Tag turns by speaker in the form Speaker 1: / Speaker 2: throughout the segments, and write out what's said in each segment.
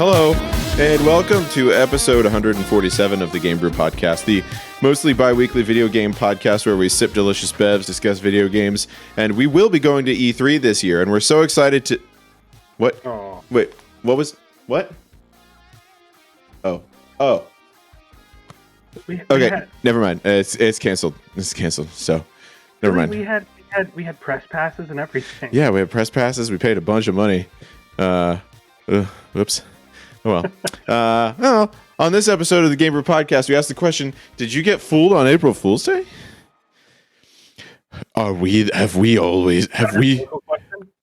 Speaker 1: Hello, and welcome to episode 147 of the Game Brew Podcast, the mostly bi-weekly video game podcast where we sip delicious bevs, discuss video games, and we will be going to E3 this year, and we're so excited to... What?
Speaker 2: Oh.
Speaker 1: Wait, what was... What? Oh. Okay, never mind. It's canceled. It's canceled, so never mind.
Speaker 2: We had press passes and everything.
Speaker 1: Yeah, we had press passes. We paid a bunch of money. Whoops. Oh well. On this episode of the Game Brew Podcast, we asked the question: did you get fooled on April Fool's Day? Have we?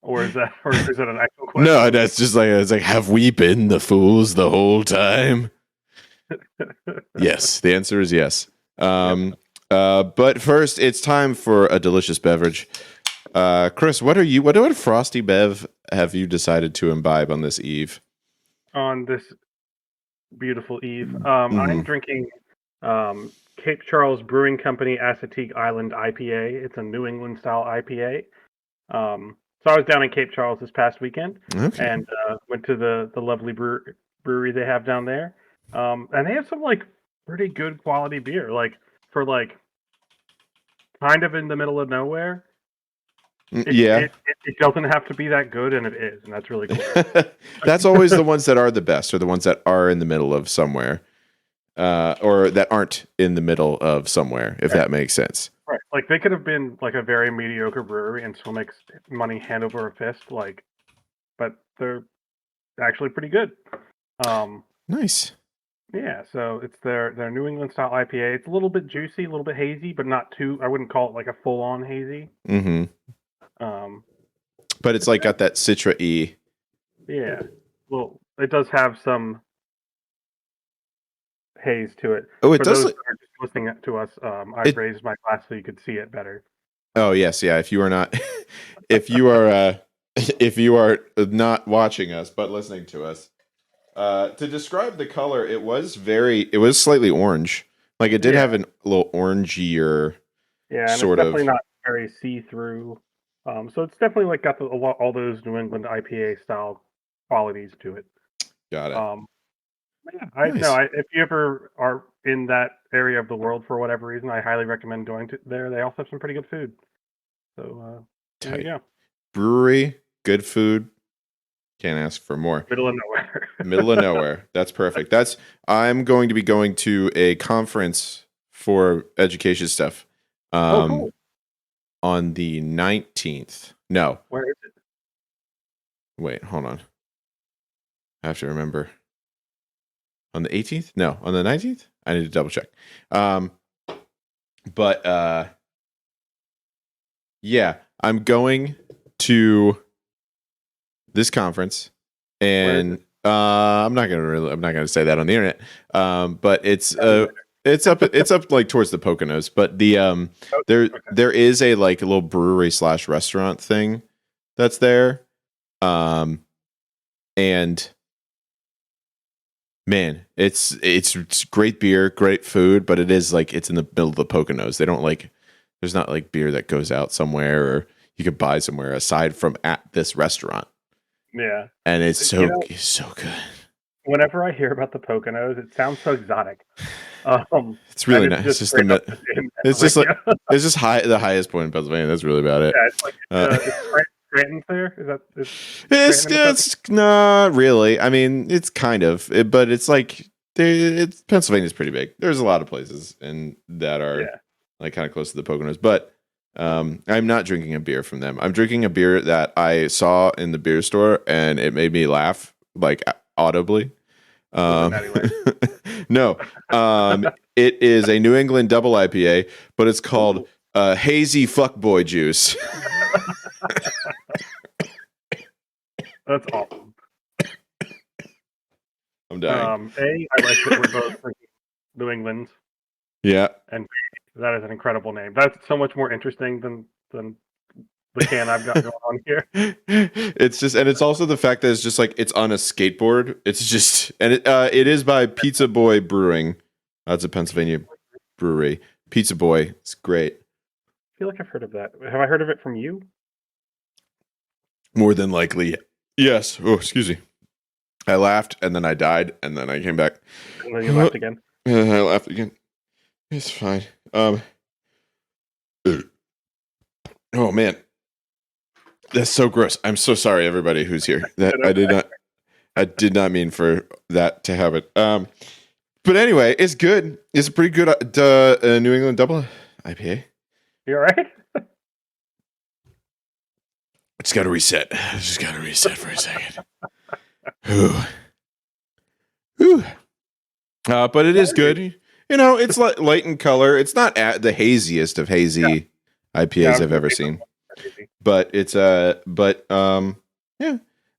Speaker 2: Or is that an actual question?
Speaker 1: No, that's just like it's like, have we been the fools the whole time? Yes, the answer is yes. But first, it's time for a delicious beverage. Chris, what frosty bev have you decided to imbibe on this eve?
Speaker 2: On this beautiful eve, I'm drinking Cape Charles Brewing Company Assateague Island IPA. It's a New England style IPA. So I was down in Cape Charles this past weekend, and went to the lovely brewery they have down there. And they have some like pretty good quality beer, like for like kind of in the middle of nowhere. It doesn't have to be that good, and it is, and that's really cool.
Speaker 1: That's always the ones that are the best, or the ones that are in the middle of somewhere, or that aren't in the middle of somewhere, if that makes sense.
Speaker 2: Right, like they could have been like a very mediocre brewery and still makes money hand over a fist, like, but they're actually pretty good.
Speaker 1: Nice.
Speaker 2: Yeah, so it's their New England style IPA. It's a little bit juicy, a little bit hazy, but not too. I wouldn't call it like a full on hazy.
Speaker 1: Mm-hmm. But it's like got that Citra-y.
Speaker 2: Yeah. Well, it does have some haze to it.
Speaker 1: Oh, it
Speaker 2: For
Speaker 1: does.
Speaker 2: those that are just listening to us, I raised my glass so you could see it better.
Speaker 1: Oh yes, yeah. If you are not, if you are not watching us but listening to us, to describe the color, it was slightly orange. Like it did have a little orangier.
Speaker 2: Yeah, and
Speaker 1: sort
Speaker 2: it's definitely
Speaker 1: of
Speaker 2: not very see-through. So it's definitely like got all those New England IPA style qualities to it.
Speaker 1: Got it.
Speaker 2: Nice. If you ever are in that area of the world for whatever reason, I highly recommend going to there. They also have some pretty good food. So there you go.
Speaker 1: Brewery, good food. Can't ask for more.
Speaker 2: Middle of nowhere.
Speaker 1: Middle of nowhere. That's perfect. I'm going to be going to a conference for education stuff.
Speaker 2: Cool.
Speaker 1: On the 19th. No.
Speaker 2: Where is it?
Speaker 1: Wait, hold on. I have to remember. On the 18th? No, on the 19th? I need to double check. Yeah, I'm going to this conference, and I'm not gonna say that on the internet. But it's up like towards the Poconos, but there is a like a little brewery / restaurant thing that's there. And man, it's great beer, great food, but it is like it's in the middle of the Poconos. They don't like there's not like beer that goes out somewhere or you could buy somewhere aside from at this restaurant.
Speaker 2: Yeah.
Speaker 1: And it's so good.
Speaker 2: Whenever I hear about the Poconos, it sounds so exotic.
Speaker 1: It's really nice. It's just it's just the highest point in Pennsylvania. That's really about it.
Speaker 2: Yeah, it's like Scranton's there.
Speaker 1: It's not really. I mean, it's kind of, but it's like Pennsylvania's pretty big. There's a lot of places that are like kind of close to the Poconos, but I'm not drinking a beer from them. I'm drinking a beer that I saw in the beer store, and it made me laugh like audibly. No, it is a New England double IPA, but it's called Hazy Fuckboy Juice.
Speaker 2: That's awesome.
Speaker 1: I'm dying.
Speaker 2: I like that we're both drinking New England.
Speaker 1: Yeah,
Speaker 2: and that is an incredible name. That's so much more interesting than the can I've got going on here.
Speaker 1: It's just, and it's also the fact that it's just like it's on a skateboard. It's just, and it is by Pizza Boy Brewing. That's a Pennsylvania brewery. Pizza Boy, it's great.
Speaker 2: I feel like I've heard of that. Have I heard of it from you?
Speaker 1: More than likely, yes. Oh, excuse me. I laughed, and then I died, and then I came back.
Speaker 2: And then you laughed again.
Speaker 1: And I laughed again. It's fine. Oh man, that's so gross. I'm so sorry, everybody who's here. That I did not mean for that to happen. But anyway, it's good. It's a pretty good New England double IPA.
Speaker 2: You all right?
Speaker 1: Just got to reset. Just got to reset for a second. Whew. Whew. But it is good. You know, it's light in color. It's not the haziest of hazy IPAs I've ever seen. But it's yeah,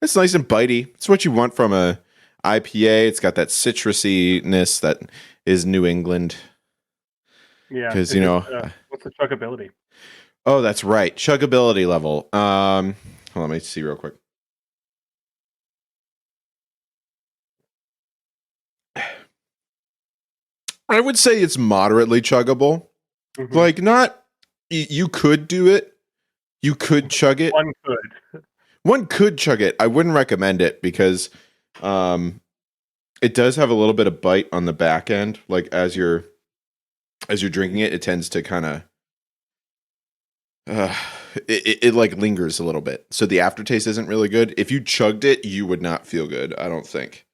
Speaker 1: it's nice and bitey. It's what you want from a IPA. It's got that citrusiness that is New England.
Speaker 2: Yeah,
Speaker 1: because you know,
Speaker 2: what's the chuggability?
Speaker 1: Oh, that's right, chuggability level. Hold on, let me see real quick. I would say it's moderately chuggable. Mm-hmm. Like, not you could do it. You could chug it.
Speaker 2: One could.
Speaker 1: One could chug it. I wouldn't recommend it because it does have a little bit of bite on the back end. Like as you're drinking it, it tends to kind of it like lingers a little bit. So the aftertaste isn't really good. If you chugged it, you would not feel good, I don't think.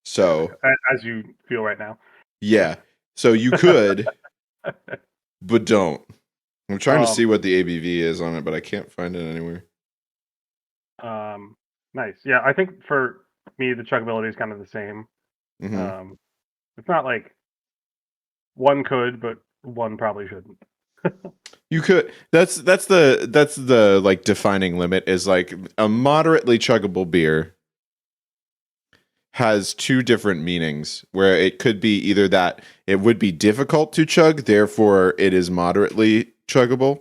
Speaker 1: So
Speaker 2: as you feel right now.
Speaker 1: Yeah. So you could, but don't. I'm trying to see what the ABV is on it, but I can't find it anywhere.
Speaker 2: Nice. Yeah, I think for me, the chuggability is kind of the same. Mm-hmm. It's not like one could, but one probably shouldn't.
Speaker 1: You could. That's the like defining limit is like a moderately chuggable beer has two different meanings where it could be either that it would be difficult to chug, therefore it is moderately chuggable,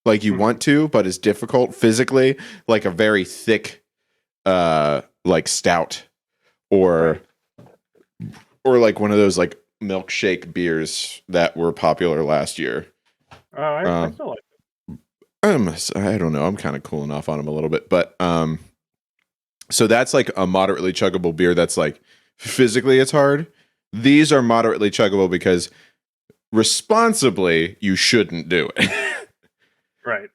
Speaker 1: like you want to, but it's difficult physically, like a very thick, like stout, or like one of those like milkshake beers that were popular last year.
Speaker 2: I still like it.
Speaker 1: I don't know. I'm kind of cooling off on them a little bit, but so that's like a moderately chuggable beer that's like physically it's hard. These are moderately chuggable because responsibly you shouldn't do it.
Speaker 2: Right.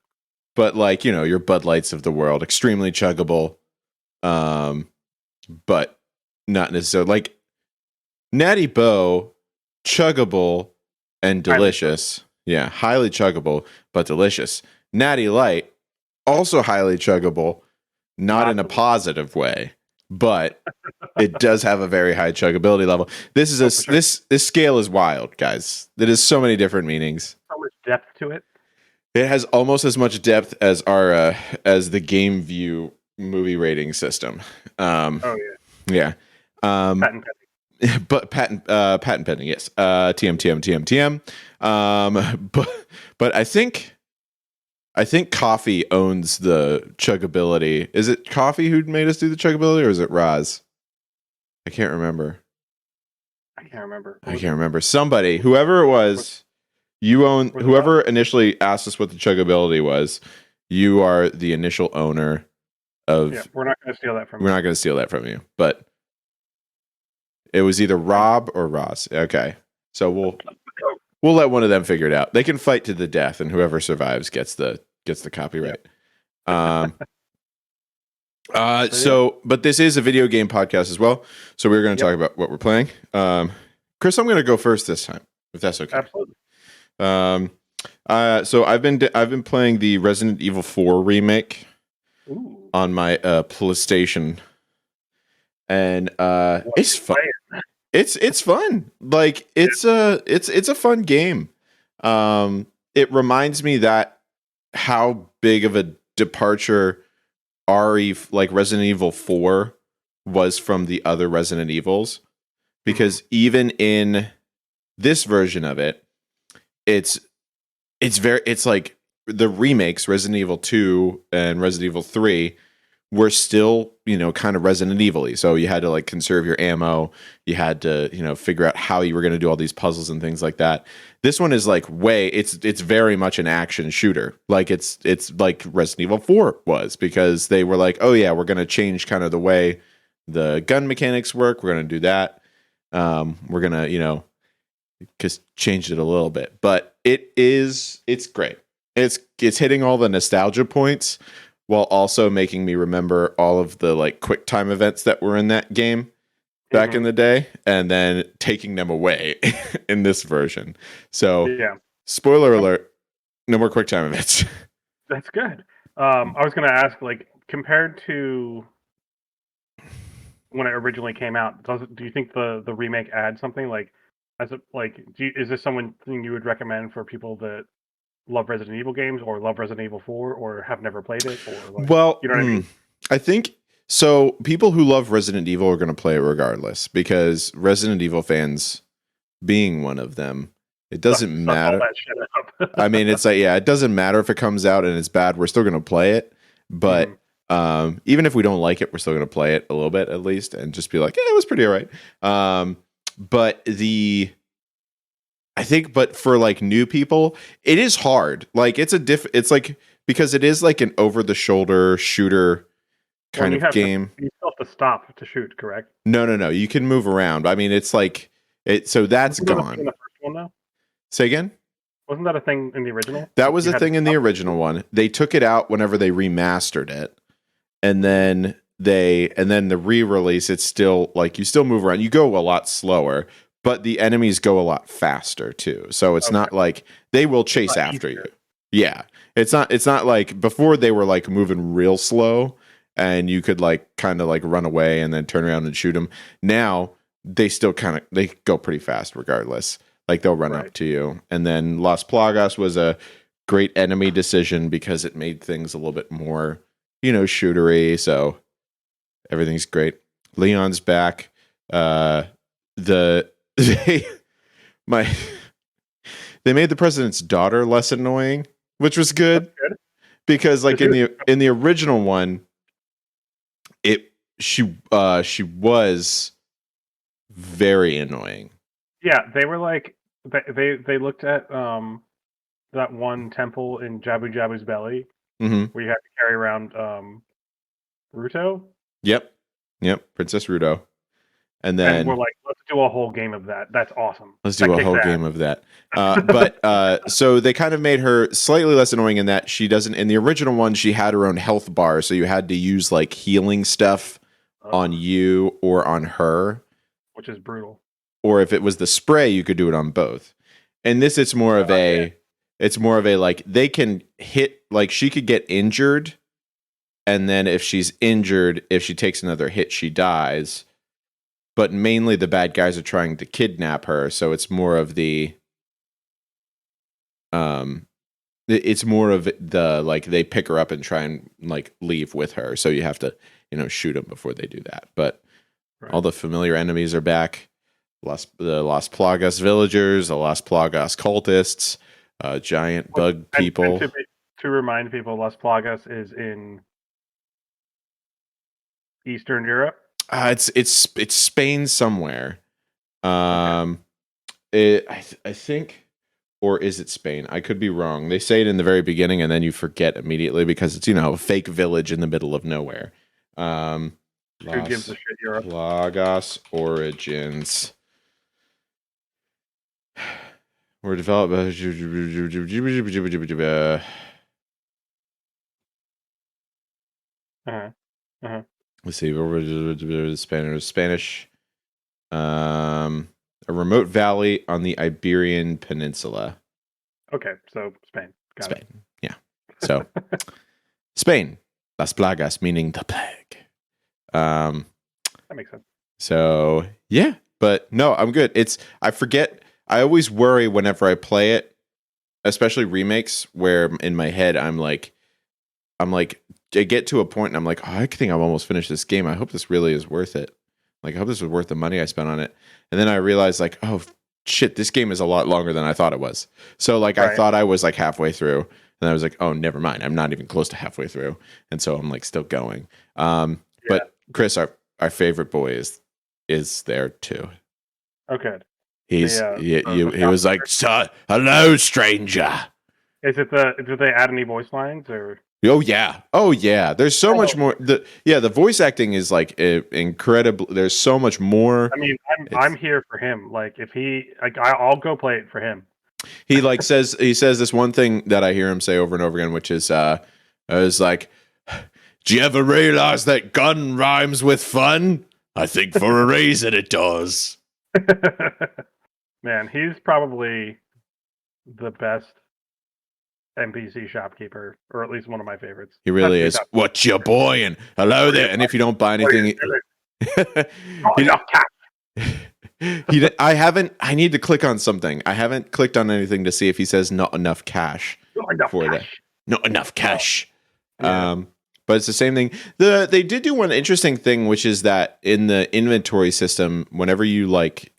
Speaker 1: But like, you know, your Bud Lights of the world, extremely chuggable, but not necessarily. Like Natty Boh, chuggable and delicious. Yeah, highly chuggable, but delicious. Natty Light, also highly chuggable, not in a positive way, but it does have a very high chuggability level. This is this scale is wild, guys. It has so many different meanings.
Speaker 2: So much depth to it.
Speaker 1: It has almost as much depth as our as the Game View movie rating system. Yeah.
Speaker 2: Patent pending.
Speaker 1: But patent pending, yes. TM. But I think Coffee owns the chuggability. Is it Coffee who made us do the chuggability, or is it Roz? I can't remember.
Speaker 2: I can't remember.
Speaker 1: Somebody, whoever it was, you own. Whoever initially asked us what the chuggability was, you are the initial owner of.
Speaker 2: Yeah, we're not going to steal that from you.
Speaker 1: We're not going to steal that from you, but it was either Rob or Ross. Okay, so we'll let one of them figure it out. They can fight to the death, and whoever survives gets the copyright. But this is a video game podcast as well, so we're going to talk about what we're playing. Chris, I'm going to go first this time, if that's okay.
Speaker 2: Absolutely.
Speaker 1: So I've been playing the Resident Evil 4 remake on my PlayStation, and it's fun. It's fun. Like it's a fun game. It reminds me that how big of a departure like Resident Evil 4 was from the other Resident Evils, because even in this version of it, it's like the remakes, Resident Evil 2 and Resident Evil 3, were still, kind of Resident Evil-y. So you had to like conserve your ammo. You had to, figure out how you were going to do all these puzzles and things like that. This one is like it's very much an action shooter. Like it's like Resident Evil 4 was, because they were like, oh yeah, we're going to change kind of the way the gun mechanics work. We're gonna do that. We're gonna, just change it a little bit, but it's great. It's hitting all the nostalgia points while also making me remember all of the like quick time events that were in that game back in the day, and then taking them away in this version. So, spoiler alert: no more quick time events.
Speaker 2: That's good. I was going to ask, like, compared to when it originally came out, do you think the remake adds something? Like, is this something you would recommend for people that love Resident Evil games or love Resident Evil 4 or have never played it? Or like,
Speaker 1: well,
Speaker 2: you know what I mean?
Speaker 1: I think so. People who love Resident Evil are going to play it regardless, because Resident Evil fans, being one of them, it doesn't matter.
Speaker 2: All that shit up.
Speaker 1: I mean, it's like, yeah, it doesn't matter if it comes out and it's bad. We're still going to play it. But even if we don't like it, we're still going to play it a little bit at least and just be like, yeah, it was pretty all right. But I think, but for like new people, it is hard. Like it's it's like, because it is like an over the shoulder shooter kind of game.
Speaker 2: You still have to stop to shoot, correct?
Speaker 1: No. You can move around. I mean, it's like so that's gone.
Speaker 2: In the first one, though?
Speaker 1: Say again?
Speaker 2: Wasn't that a thing in the original?
Speaker 1: That was a thing in the original one. They took it out whenever they remastered it. And then the re-release, it's still like you still move around. You go a lot slower, but the enemies go a lot faster too. So it's not like they will chase after you. Yeah. It's not like before they were like moving real slow and you could like kind of like run away and then turn around and shoot them. Now they still they go pretty fast regardless. Like they'll run up to you. And then Las Plagas was a great enemy decision because it made things a little bit more, shootery. So everything's great. Leon's back. They made the president's daughter less annoying, which was good. Because like in the original one, she was very annoying.
Speaker 2: Yeah, they were like they looked at that one temple in Jabu Jabu's belly where you had to carry around Ruto.
Speaker 1: Yep, Princess Ruto. And then
Speaker 2: we're like, let's do a whole game of that. That's awesome.
Speaker 1: Let's do a whole game of that. But so they kind of made her slightly less annoying in that she doesn't. In the original one, she had her own health bar, so you had to use like healing stuff on you or on her,
Speaker 2: which is brutal.
Speaker 1: Or if it was the spray, you could do it on both. And this, it's more of a like they can hit, like she could get injured, and then if she's injured, if she takes another hit, she dies. But mainly the bad guys are trying to kidnap her, so it's more of the like they pick her up and try and like leave with her, so you have to shoot them before they do that. But all the familiar enemies are back. The Las Plagas villagers, the Las Plagas cultists, giant bug people.
Speaker 2: And to remind people, Las Plagas is in Eastern Europe.
Speaker 1: It's Spain somewhere. I think, or is it Spain? I could be wrong. They say it in the very beginning, and then you forget immediately because it's a fake village in the middle of nowhere.
Speaker 2: Who gives a shit? Europe.
Speaker 1: Plagas origins. We're developed. Let's see. Spanish. A remote valley on the Iberian Peninsula.
Speaker 2: Okay, so Spain.
Speaker 1: Spain. Yeah. So Spain. Las Plagas, meaning the plague.
Speaker 2: That makes sense.
Speaker 1: So yeah, but no, I'm good. I forget. I always worry whenever I play it, especially remakes, where in my head I'm like, I get to a point and I'm like, oh, I think I've almost finished this game. I hope this really is worth it. Like, I hope this was worth the money I spent on it. And then I realized, like, oh shit, this game is a lot longer than I thought it was. So like, I thought I was like halfway through, and I was like, oh, never mind. I'm not even close to halfway through, and so I'm like still going. But Chris, our favorite boy is there too.
Speaker 2: Okay.
Speaker 1: He was like, hello, stranger.
Speaker 2: Did they add any voice lines or?
Speaker 1: Oh yeah. Oh yeah. There's so much more. The voice acting is like incredible. There's so much more.
Speaker 2: I mean, I'm
Speaker 1: It's
Speaker 2: here for him. Like if he like I'll go play it for him.
Speaker 1: he says this one thing that I hear him say over and over again, which is like, do you ever realize that gun rhymes with fun? I think for a reason it does.
Speaker 2: Man, he's probably the best NPC shopkeeper, or at least one of my favorites.
Speaker 1: He really is. What's your boy? And hello there. And if you don't buy anything, he, I need to click on something. I haven't clicked on anything to see if he says not enough cash that. Not enough cash. Yeah. But it's the same thing. They did do one interesting thing, which is that in the inventory system, whenever you like,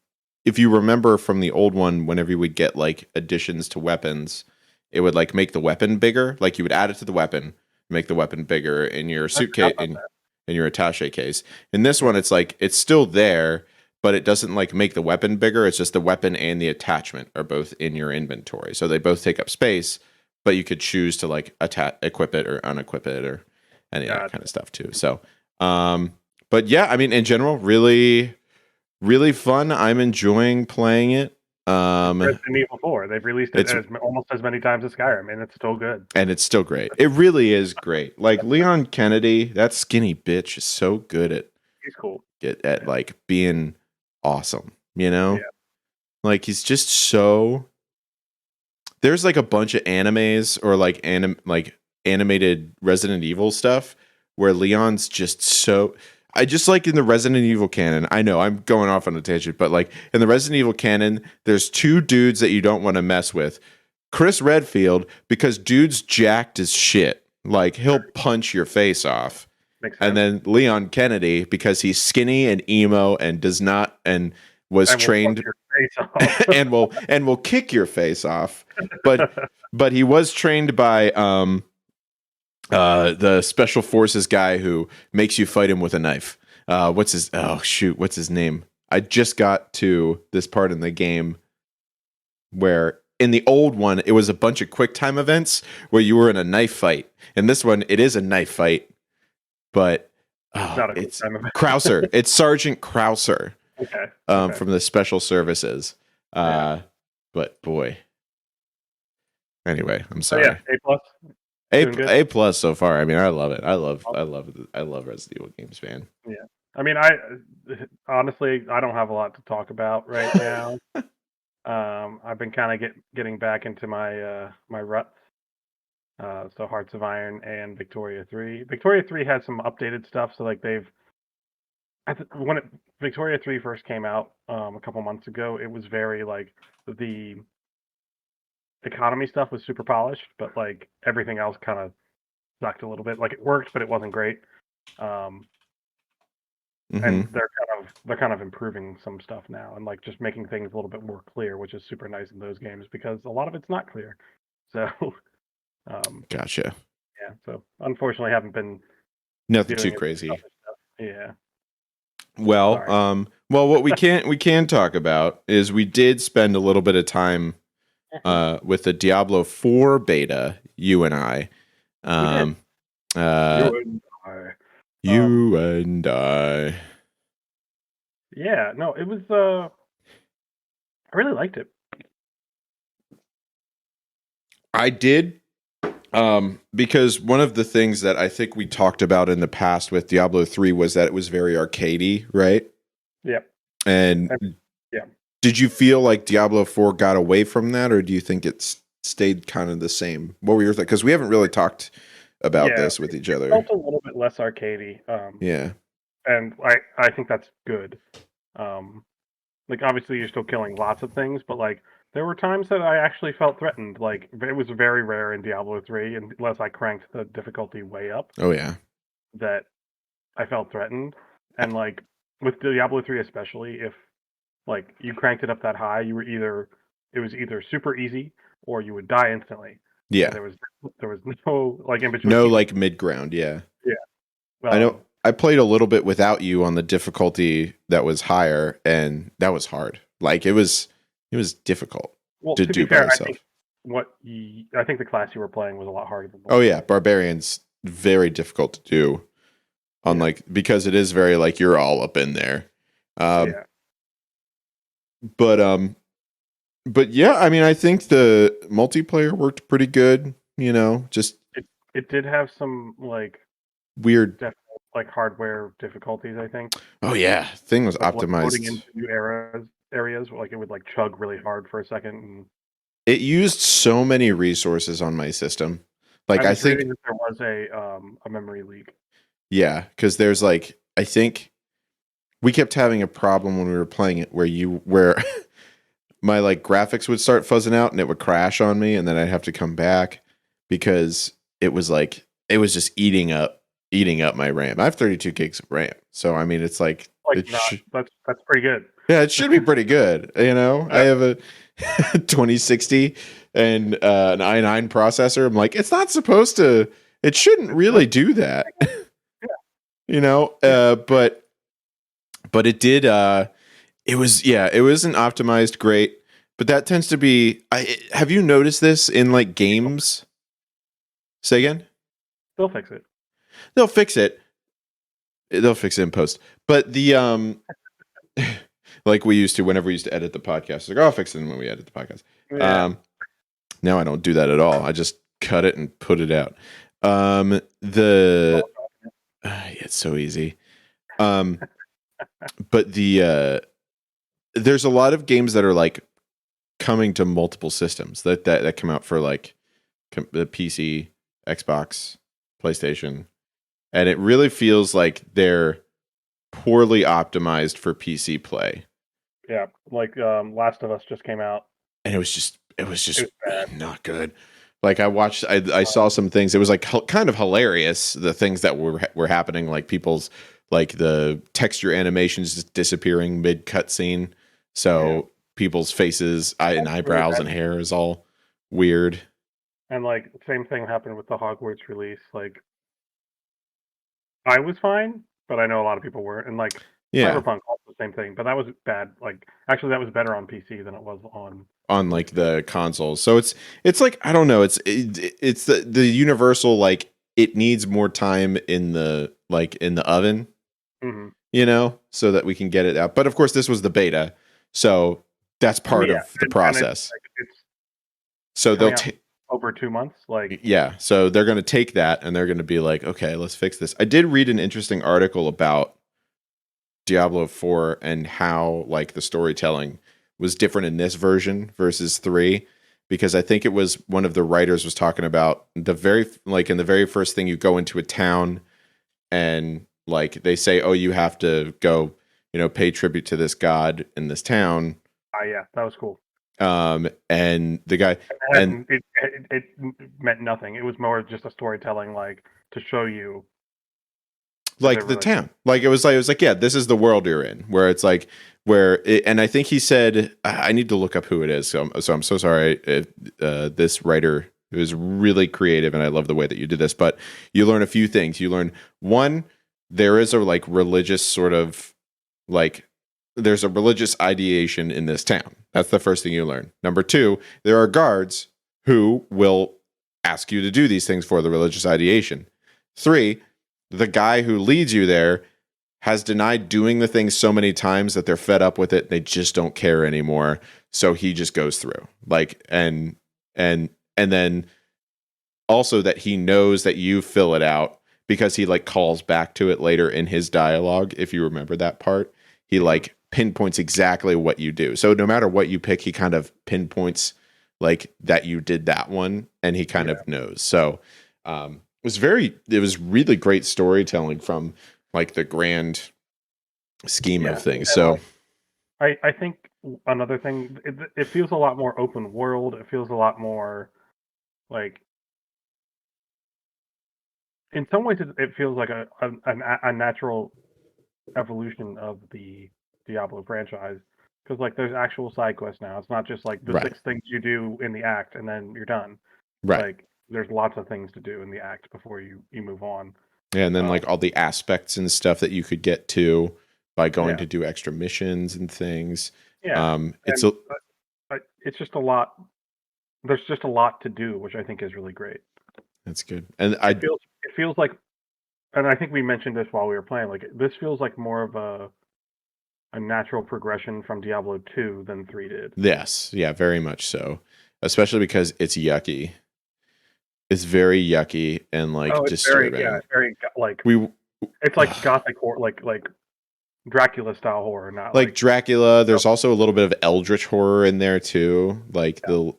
Speaker 1: if you remember from the old one, whenever you would get like additions to weapons, it would like make the weapon bigger. Like you would add it to the weapon, make the weapon bigger in your suitcase, in your attaché case. In this one, it's like it's still there, but it doesn't like make the weapon bigger. It's just the weapon and the attachment are both in your inventory, so they both take up space. But you could choose to like equip it or unequip it or any of that kind of stuff too. So, but yeah, I mean, in general, really, really fun. I'm enjoying playing it.
Speaker 2: Resident Evil 4, they've released it almost as many times as Skyrim, and it's still good.
Speaker 1: And it's still great. It really is great. Like Leon Kennedy, that skinny bitch is so good at.
Speaker 2: He's cool.
Speaker 1: At like being awesome, you know? Yeah. Like he's just so. There's like a bunch of animes or like animated Resident Evil stuff where Leon's just so. I just like in the Resident Evil canon. I know I'm going off on a tangent, but like in the Resident Evil canon, there's two dudes that you don't want to mess with. Chris Redfield, because dude's jacked as shit. Like he'll punch your face off. And then Leon Kennedy, because he's skinny and emo and does not and was trained and will kick your face off. But he was trained by the special forces guy who makes you fight him with a knife. What's his name? I just got to this part in the game where in the old one it was a bunch of quick time events where you were in a knife fight. In this one it is a knife fight, but it's Krauser. It's Sergeant Krauser. Okay. From the special services. But boy. Anyway, I'm sorry. A plus so far. I mean, I love it. I love Resident Evil games, man.
Speaker 2: Yeah. I mean, honestly, I don't have a lot to talk about right now. I've been kind of getting back into my my ruts. So Hearts of Iron and Victoria 3. Victoria 3 has some updated stuff. So like when Victoria 3 first came out a couple months ago, it was very like the economy stuff was super polished, but like everything else kind of sucked a little bit. Like it worked, but it wasn't great. And they're kind of improving some stuff now and like just making things a little bit more clear, which is super nice in those games because a lot of it's not clear. So
Speaker 1: gotcha.
Speaker 2: Yeah. So unfortunately, I haven't been
Speaker 1: nothing too crazy.
Speaker 2: Yeah.
Speaker 1: Well, what we can talk about is we did spend a little bit of time with the Diablo 4 beta, you and I. You and I.
Speaker 2: Yeah, no, it was I really liked it.
Speaker 1: I did because one of the things that I think we talked about in the past with Diablo 3 was that it was very arcadey, right?
Speaker 2: Yep.
Speaker 1: And
Speaker 2: yeah.
Speaker 1: Did you feel like Diablo 4 got away from that, or do you think it stayed kind of the same? What were your thoughts? Because we haven't really talked about this with each other.
Speaker 2: It felt a little bit less arcadey.
Speaker 1: Yeah.
Speaker 2: And I think that's good. Like obviously you're still killing lots of things, but like there were times that I actually felt threatened. Like it was very rare in Diablo 3, unless I cranked the difficulty way up.
Speaker 1: Oh yeah.
Speaker 2: That I felt threatened, and like with Diablo 3 especially, if like you cranked it up that high, it was either super easy or you would die instantly.
Speaker 1: Yeah.
Speaker 2: And there was no like in between.
Speaker 1: No like mid ground. Yeah.
Speaker 2: Yeah.
Speaker 1: I know. I played a little bit without you on the difficulty that was higher, and that was hard. Like it was difficult to do by yourself.
Speaker 2: I think the class you were playing was a lot harder than the
Speaker 1: Oh
Speaker 2: one.
Speaker 1: yeah, barbarian's very difficult to do on
Speaker 2: Yeah.
Speaker 1: like because it is very like you're all up in there. Um,
Speaker 2: Yeah.
Speaker 1: but but yeah, I mean, I think the multiplayer worked pretty good. Just
Speaker 2: It did have some like
Speaker 1: weird.
Speaker 2: hardware difficulties, I think.
Speaker 1: Oh yeah, thing was
Speaker 2: Like loading
Speaker 1: optimized.
Speaker 2: into new areas, like it would like chug really hard for a second. And
Speaker 1: It used so many resources on my system.
Speaker 2: I
Speaker 1: Like I
Speaker 2: was
Speaker 1: think,
Speaker 2: reading that there was a memory leak.
Speaker 1: yeah, because there's like I think we kept having a problem when we were playing it where my like graphics would start fuzzing out and it would crash on me, and then I'd have to come back because it was just eating up my RAM. I have 32 gigs of RAM, so I mean it's like
Speaker 2: Like not that's pretty good.
Speaker 1: yeah, it should be pretty good. I
Speaker 2: Yeah.
Speaker 1: have a 2060 and an i9 processor. I'm like, it's not supposed to. It shouldn't really do that.
Speaker 2: Yeah.
Speaker 1: But it did. It was yeah, it wasn't optimized great. But that tends to be. Have you noticed this in like games? Say again.
Speaker 2: They'll fix it.
Speaker 1: They'll fix it. They'll fix it in post. But the like we used to whenever we used to edit the podcast. Like, oh, I'll fix it when we edit the podcast.
Speaker 2: Yeah.
Speaker 1: Now I don't do that at all. I just cut it and put it out. The it's so easy. But there's a lot of games that are like coming to multiple systems that come out for like the PC, Xbox, PlayStation, and it really feels like they're poorly optimized for PC play.
Speaker 2: Yeah. Like Last of Us just came out.
Speaker 1: And it was just
Speaker 2: It was bad.
Speaker 1: not good. Like I saw some things. It was like kind of hilarious. The things that were happening, like people's like the texture animations just disappearing mid cutscene. So people's faces and eyebrows and hair is all weird.
Speaker 2: And like same thing happened with the Hogwarts release. Like I was fine, but I know a lot of people weren't. And like
Speaker 1: Yeah,
Speaker 2: Cyberpunk also the same thing, but that was bad. Like actually, that was better on PC than it was on.
Speaker 1: on like the consoles. So it's like I don't know. It's the universal like it needs more time in the oven,
Speaker 2: Mm-hmm.
Speaker 1: so that we can get it out. But of course, this was the beta, so that's part
Speaker 2: Yeah,
Speaker 1: of the
Speaker 2: and
Speaker 1: process.
Speaker 2: it's
Speaker 1: So they'll
Speaker 2: coming out over 2 months. Like
Speaker 1: yeah, so they're going to take that and they're going to be like, okay, let's fix this. I did read an interesting article about Diablo 4 and how like the storytelling was different in this version versus 3, because I think it was one of the writers was talking about the very like in the very first thing you go into a town and like they say, oh, you have to go, pay tribute to this god in this town.
Speaker 2: yeah, that was cool.
Speaker 1: And the guy
Speaker 2: And it meant nothing. It was more just a storytelling, like to show you
Speaker 1: like the town, like it was like yeah, this is the world you're in, where it's like and I think he said I need to look up who it is, so I'm so sorry if, this writer was really creative and I love the way that you did this, but you learn a few things. You learn one, there is a like religious sort of like there's a religious ideation in this town. That's the first thing you learn. Number two, there are guards who will ask you to do these things for the religious ideation. Three, the guy who leads you there has denied doing the things so many times that they're fed up with it. They just don't care anymore. So he just goes through like, and then also that he knows that you fill it out because he like calls back to it later in his dialogue. If you remember that part, he like pinpoints exactly what you do. So no matter what you pick, he kind of pinpoints like that you did that one and he kind of knows. So, it was really great storytelling from like the grand scheme of things.
Speaker 2: And,
Speaker 1: so
Speaker 2: I think another thing, it feels a lot more open world. It feels a lot more like, in some ways, it feels like a natural evolution of the Diablo franchise, because like there's actual side quests now. It's not just like the 6 things you do in the act and then you're done.
Speaker 1: Right.
Speaker 2: Like there's lots of things to do in the act before you move on.
Speaker 1: Yeah, and then like all the aspects and stuff that you could get to by going to do extra missions and things.
Speaker 2: Yeah.
Speaker 1: It's
Speaker 2: it's just a lot. there's just a lot to do, which I think is really great.
Speaker 1: That's good. And
Speaker 2: It feels like, and I think we mentioned this while we were playing. Like this feels like more of a natural progression from Diablo 2 than 3 did.
Speaker 1: yes, yeah, very much so. Especially because it's yucky. It's very yucky and like
Speaker 2: Oh, it's very
Speaker 1: disturbing.
Speaker 2: like
Speaker 1: We
Speaker 2: it's like gothic horror, like Dracula style horror, not
Speaker 1: like
Speaker 2: like
Speaker 1: Dracula. There's also a little bit of eldritch horror in there too. Like
Speaker 2: yeah.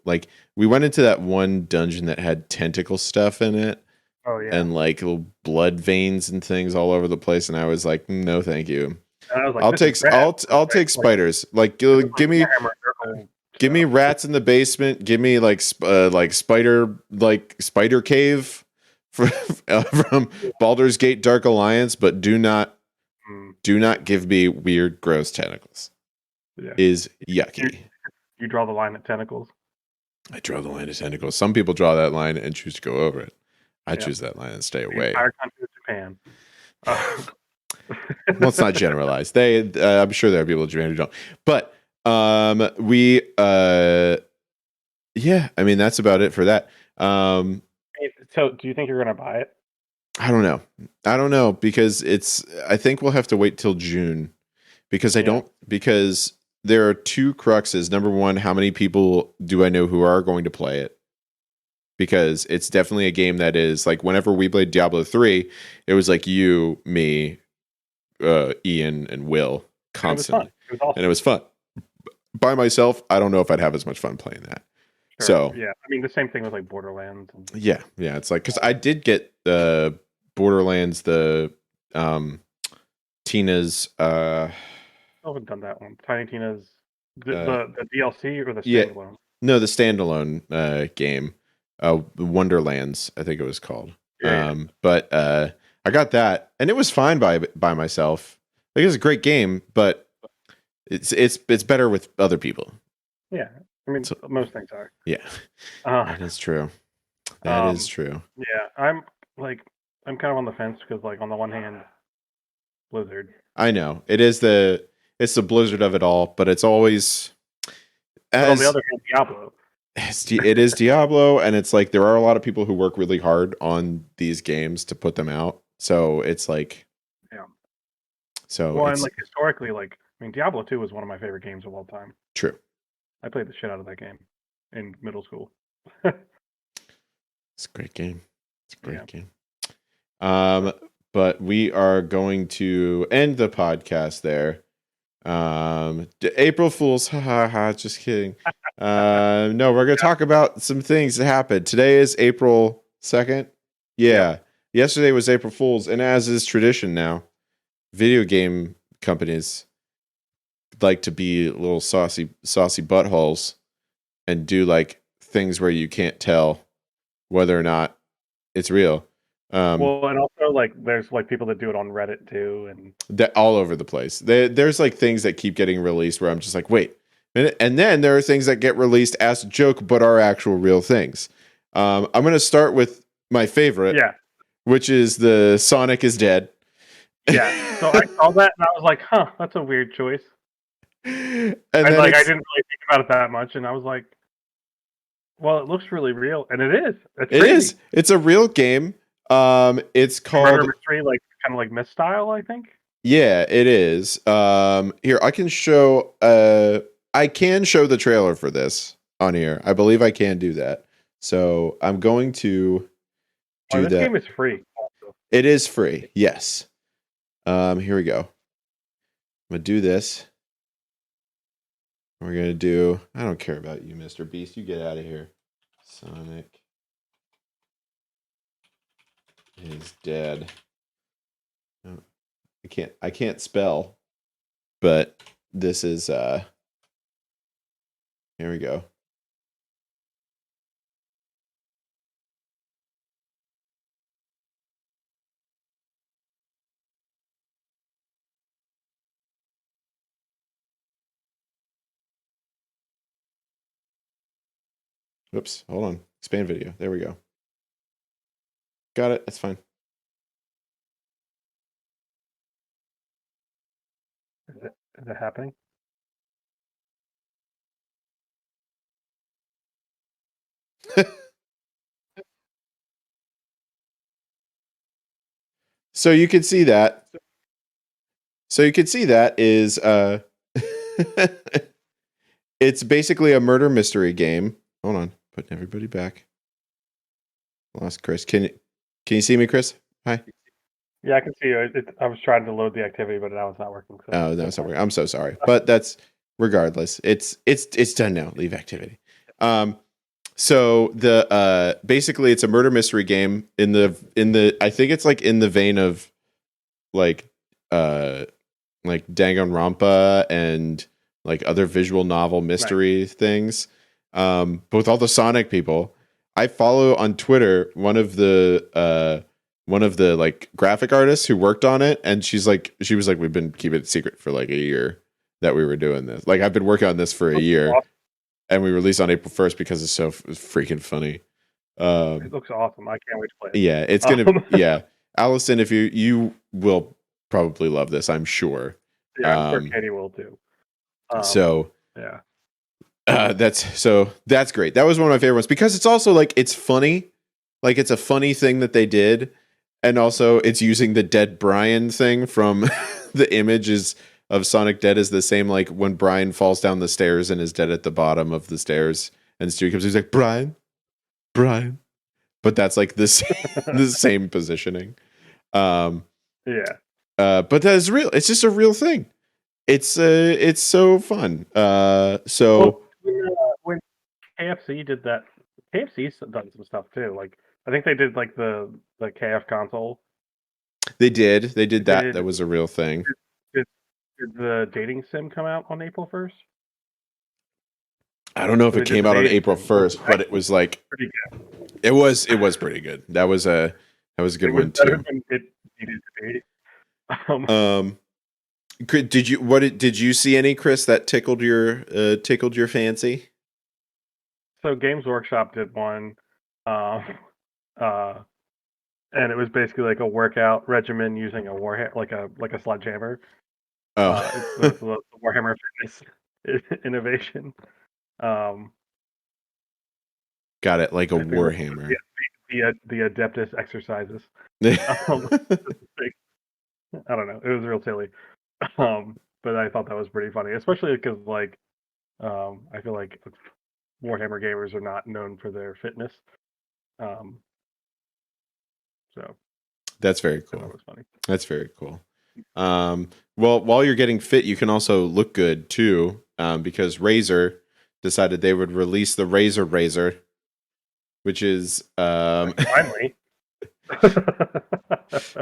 Speaker 1: we went into that one dungeon that had tentacle stuff in it
Speaker 2: Oh yeah.
Speaker 1: and like little blood veins and things all over the place, and I was like, no, thank you.
Speaker 2: And I was like,
Speaker 1: I'll
Speaker 2: this is
Speaker 1: take
Speaker 2: rad.
Speaker 1: I'll take spiders. Like
Speaker 2: This is like
Speaker 1: give me
Speaker 2: Warhammer Circle
Speaker 1: give me
Speaker 2: stuff.
Speaker 1: rats in the basement. Give me like spider cave from Baldur's Gate Dark Alliance, but do not give me weird gross tentacles.
Speaker 2: Yeah.
Speaker 1: Is yucky.
Speaker 2: You draw the line at tentacles.
Speaker 1: I draw the line at tentacles. Some people draw that line and choose to go over it. I choose that line and stay
Speaker 2: The
Speaker 1: away.
Speaker 2: entire country of Japan.
Speaker 1: Well, it's not generalized. I'm sure there are people in Japan who don't. But yeah, I mean that's about it for that.
Speaker 2: So, do you think you're gonna buy it?
Speaker 1: I don't know because I think we'll have to wait till June because because there are two cruxes. Number one, how many people do I know who are going to play it? Because it's definitely a game that is like whenever we played Diablo 3, it was like you, me, Ian, and Will constantly.
Speaker 2: It was awesome.
Speaker 1: And it was fun. By myself, I don't know if I'd have as much fun playing that.
Speaker 2: Sure.
Speaker 1: So
Speaker 2: yeah, I mean the same thing with like Borderlands.
Speaker 1: Yeah, it's like because I did get the Borderlands, the Tina's.
Speaker 2: I haven't done that one. Tiny Tina's the DLC or the standalone.
Speaker 1: No, the standalone game, Wonderlands, I think it was called. But I got that, and it was fine by myself. Like, it was a great game, but it's better with other people.
Speaker 2: Yeah, I mean most things are.
Speaker 1: Yeah, that is true. That is true.
Speaker 2: Yeah, I'm kind of on the fence because like on the one hand, Blizzard.
Speaker 1: I know it's the Blizzard of it all, but it's always.
Speaker 2: But on the other hand, Diablo.
Speaker 1: It is Diablo, and it's like there are a lot of people who work really hard on these games to put them out. So it's like,
Speaker 2: yeah.
Speaker 1: So
Speaker 2: and like historically, like I mean, Diablo 2 was one of my favorite games of all time.
Speaker 1: True.
Speaker 2: I played the shit out of that game in middle school.
Speaker 1: It's a great game. It's a great game. But we are going to end the podcast there. April Fools, ha ha ha, just kidding. No, we're gonna talk about some things that happened. Today is April 2nd. Yeah. Yesterday was April Fools, and as is tradition now, video game companies like to be little saucy buttholes and do like things where you can't tell whether or not it's real.
Speaker 2: Well, and also like there's like people that do it on Reddit too, and
Speaker 1: that all over the place. There's like things that keep getting released where I'm just like, wait a minute. And then there are things that get released as a joke but are actual real things. I'm going to start with my favorite, which is the Sonic is dead.
Speaker 2: Yeah. So I saw that and I was like, huh, that's a weird choice.
Speaker 1: And
Speaker 2: then
Speaker 1: I
Speaker 2: didn't really think about it that much, and I was like, well, it looks really real, and it is.
Speaker 1: It is. It's a real game. It's called
Speaker 2: Murder Mystery, like kind of like Myst style, I think.
Speaker 1: Yeah, it is. Here I can show. I can show the trailer for this on here. I believe I can do that. So I'm going to do that.
Speaker 2: This game is free. Also.
Speaker 1: It is free. Yes. Here we go. I'm gonna do this. We're gonna do. I don't care about you, Mr. Beast. You get out of here. Sonic is dead. I can't spell, but this is here we go. Oops, hold on. Expand video. There we go. Got it. That's fine.
Speaker 2: Is it happening?
Speaker 1: So you can see that. So you can see that is it's basically a murder mystery game. Hold on, putting everybody back. Lost Chris. Can you see me, Chris? Hi.
Speaker 2: Yeah, I can see you. I was trying to load the activity, but now it's not working. So
Speaker 1: Oh, no, it's not working. I'm so sorry, but that's regardless. It's done now. Leave activity. So the basically it's a murder mystery game in the I think it's like in the vein of like Danganronpa and like other visual novel mystery things. But with all the Sonic people, I follow on Twitter one of the like graphic artists who worked on it, and she was like, we've been keeping it secret for like a year that we were doing this. Like I've been working on this for a year, and we released on April 1st because it's so freaking funny.
Speaker 2: It looks awesome. I can't wait to play it.
Speaker 1: Yeah, it's gonna. Yeah, Allison, if you will probably love this, I'm sure.
Speaker 2: Yeah, I'm sure Katie will too.
Speaker 1: So
Speaker 2: yeah,
Speaker 1: that's great. That was one of my favorite ones because it's also like it's funny, like it's a funny thing that they did, and also it's using the dead Brian thing from the images of Sonic Dead is the same like when Brian falls down the stairs and is dead at the bottom of the stairs, and Stewie comes, he's like Brian, but that's like this the same positioning.
Speaker 2: Yeah.
Speaker 1: But that is real. It's just a real thing. It's so fun. So
Speaker 2: when KFC did that, KFC's done some stuff too. Like I think they did like the KF console.
Speaker 1: They did that. That was a real thing.
Speaker 2: Did the dating sim come out on April 1st?
Speaker 1: I don't know if it came out on April 1st, but it was like
Speaker 2: pretty good.
Speaker 1: It was pretty good. That was a good one too.
Speaker 2: It needed to be.
Speaker 1: Did you see any, Chris, that tickled your fancy?
Speaker 2: So Games Workshop did one, and it was basically like a workout regimen using a warhammer, like a sledgehammer.
Speaker 1: Oh,
Speaker 2: it's the Warhammer Fitness innovation.
Speaker 1: Got it, like a warhammer.
Speaker 2: The Adeptus exercises. I don't know. It was real silly, but I thought that was pretty funny, especially because like I feel like Warhammer gamers are not known for their fitness. So
Speaker 1: that's very cool.
Speaker 2: That was funny.
Speaker 1: That's very cool. Well, while you're getting fit, you can also look good too, because Razer decided they would release the Razer Razor, which is
Speaker 2: finally.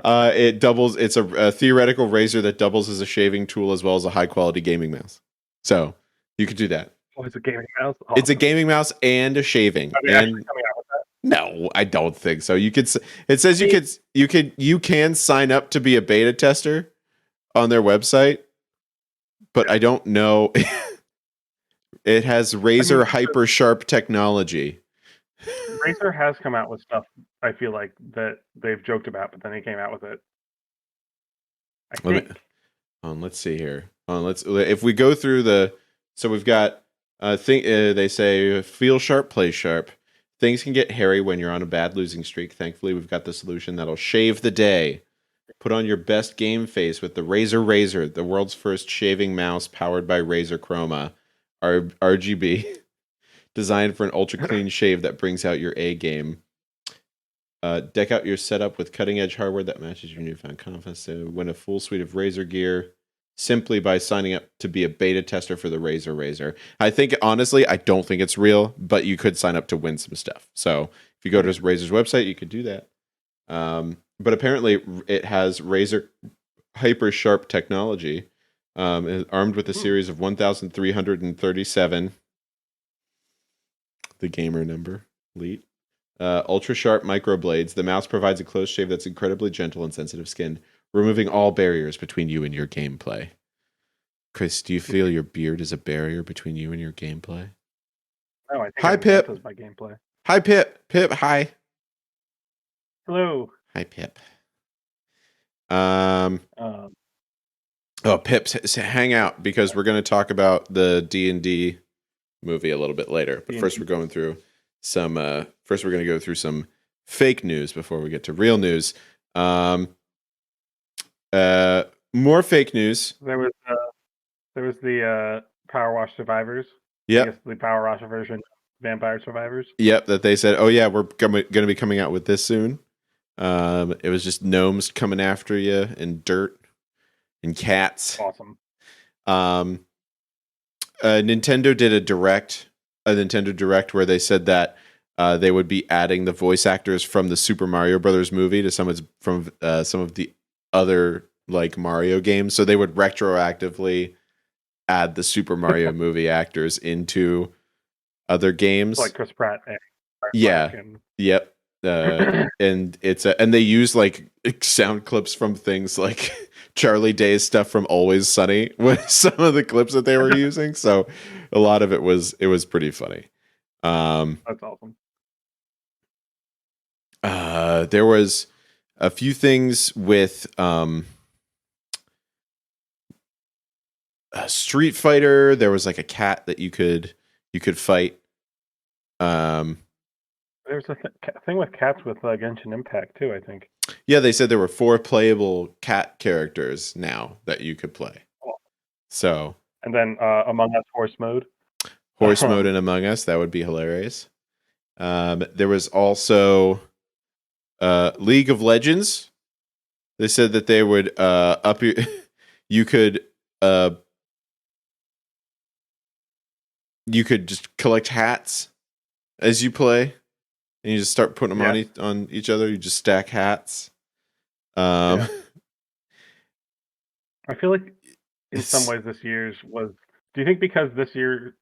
Speaker 1: It doubles. It's a theoretical razor that doubles as a shaving tool as well as a high quality gaming mouse. So you could do that.
Speaker 2: Oh, it's a gaming mouse.
Speaker 1: Awesome. It's a gaming mouse and a shaving.
Speaker 2: Are they actually coming out with that?
Speaker 1: No, I don't think so. You could. It says you can sign up to be a beta tester on their website, but I don't know. It has Razer Hyper Sharp technology.
Speaker 2: Razer has come out with stuff, I feel like, that they've joked about, but then they came out with it. I think.
Speaker 1: Let's see here. If we go through so we've got they say feel sharp, play sharp. Things can get hairy when you're on a bad losing streak. Thankfully, we've got the solution that'll shave the day. Put on your best game face with the Razer Razor, the world's first shaving mouse powered by Razer Chroma, RGB. Designed for an ultra clean shave that brings out your A game. Deck out your setup with cutting edge hardware that matches your newfound confidence to win a full suite of Razer gear simply by signing up to be a beta tester for the Razer Razor. I think, honestly, I don't think it's real, but you could sign up to win some stuff. So if you go to Razer's website, you could do that. But apparently it has Razer Hyper Sharp technology, armed with a series of 1,337. The gamer number, elite. Ultra sharp microblades. The mouse provides a close shave that's incredibly gentle and sensitive skin, removing all barriers between you and your gameplay. Chris, do you feel your beard is a barrier between you and your gameplay?
Speaker 2: No, I think
Speaker 1: hi, Pip.
Speaker 2: My gameplay.
Speaker 1: Hi, Pip. Pip, hi.
Speaker 2: Hello.
Speaker 1: Hi, Pip. Pip, hang out because we're going to talk about the D&D movie a little bit later. But first, we're going through First, we're going to go through some fake news before we get to real news. More fake news.
Speaker 2: There was the Power Wash Survivors.
Speaker 1: Yep.
Speaker 2: I guess the Power Wash version of Vampire Survivors.
Speaker 1: Yep, that they said, oh yeah, we're going to be coming out with this soon. It was just gnomes coming after you and dirt and cats.
Speaker 2: Awesome.
Speaker 1: Nintendo did a Nintendo Direct where they said that they would be adding the voice actors from the Super Mario Brothers movie to some of the other like Mario games. So they would retroactively add the Super Mario movie actors into other games,
Speaker 2: like Chris Pratt.
Speaker 1: Yep. And and they use like sound clips from things like Charlie Day's stuff from Always Sunny with some of the clips that they were using. So a lot of it was pretty funny.
Speaker 2: That's awesome.
Speaker 1: There was a few things with Street Fighter. There was like a cat that you could fight.
Speaker 2: There's a thing with cats with Genshin Impact too, I think.
Speaker 1: Yeah, they said there were 4 playable cat characters now that you could play.
Speaker 2: Oh.
Speaker 1: So,
Speaker 2: and then Among Us Horse Mode.
Speaker 1: Horse Mode in Among Us, that would be hilarious. There was also League of Legends. They said that they would up your you could just collect hats as you play. And you just start putting them on each other. You just stack hats.
Speaker 2: I feel like in some ways this year's was... Do you think because this year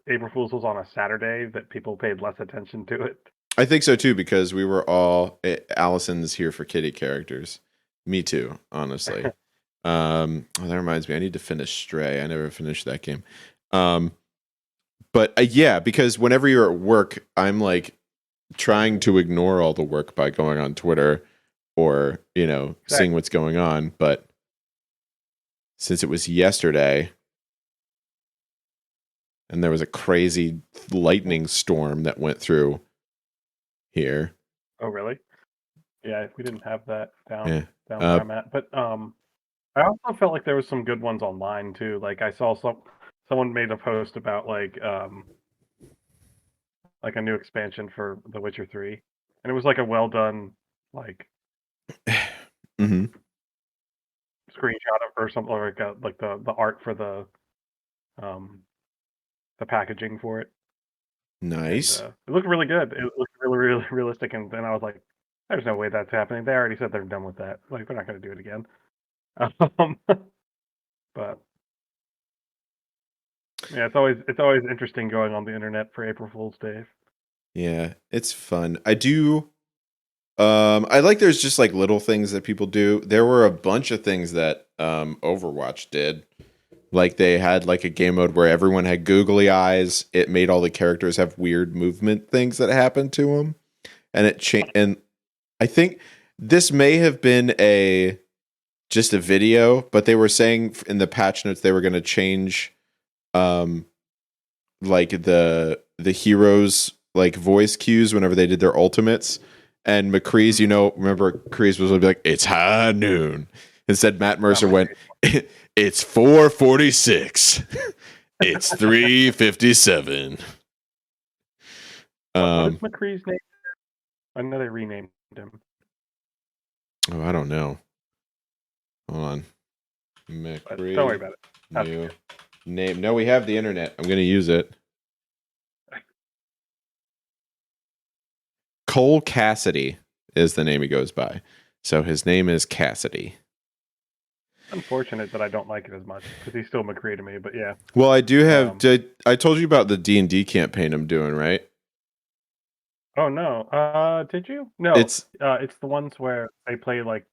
Speaker 2: April Fool's was on a Saturday that people paid less attention to it?
Speaker 1: I think so too, because we were all... Allison's here for kitty characters. Me too, honestly. That reminds me, I need to finish Stray. I never finished that game. But yeah, because whenever you're at work, I'm like trying to ignore all the work by going on Twitter or, seeing what's going on. But since it was yesterday and there was a crazy lightning storm that went through here.
Speaker 2: Oh, really? Yeah, we didn't have that down where I'm at. But I also felt like there was some good ones online too. Like I saw someone made a post about like a new expansion for The Witcher 3. And it was like a well done like
Speaker 1: screenshot
Speaker 2: of or something, like the art for the packaging for it.
Speaker 1: Nice.
Speaker 2: And, it looked really good. It looked really, really realistic, and then I was like, there's no way that's happening. They already said they're done with that. Like they're not gonna do it again. But yeah, it's always interesting going on the internet for April Fool's Day.
Speaker 1: Yeah, it's fun. I do. I like there's just like little things that people do. There were a bunch of things that Overwatch did. Like they had like a game mode where everyone had googly eyes. It made all the characters have weird movement things that happened to them, and it changed. And I think this may have been just a video, but they were saying in the patch notes they were going to change, like the heroes like voice cues whenever they did their ultimates. And McCree's, remember McCree's was like, "It's high noon." Instead, Matt Mercer went, "It's 4:46. It's 3:57."
Speaker 2: What is McCree's name? I know they renamed him.
Speaker 1: Oh, I don't know. Hold on. McCree.
Speaker 2: Don't worry about it.
Speaker 1: New name. No, we have the internet. I'm going to use it. Cole Cassidy is the name he goes by. So his name is Cassidy.
Speaker 2: Unfortunate that I don't like it as much because he's still McCree to me, but yeah.
Speaker 1: Well, I do have. I told you about the D&D campaign I'm doing, right?
Speaker 2: Oh no! Did you? No, it's the ones where they play like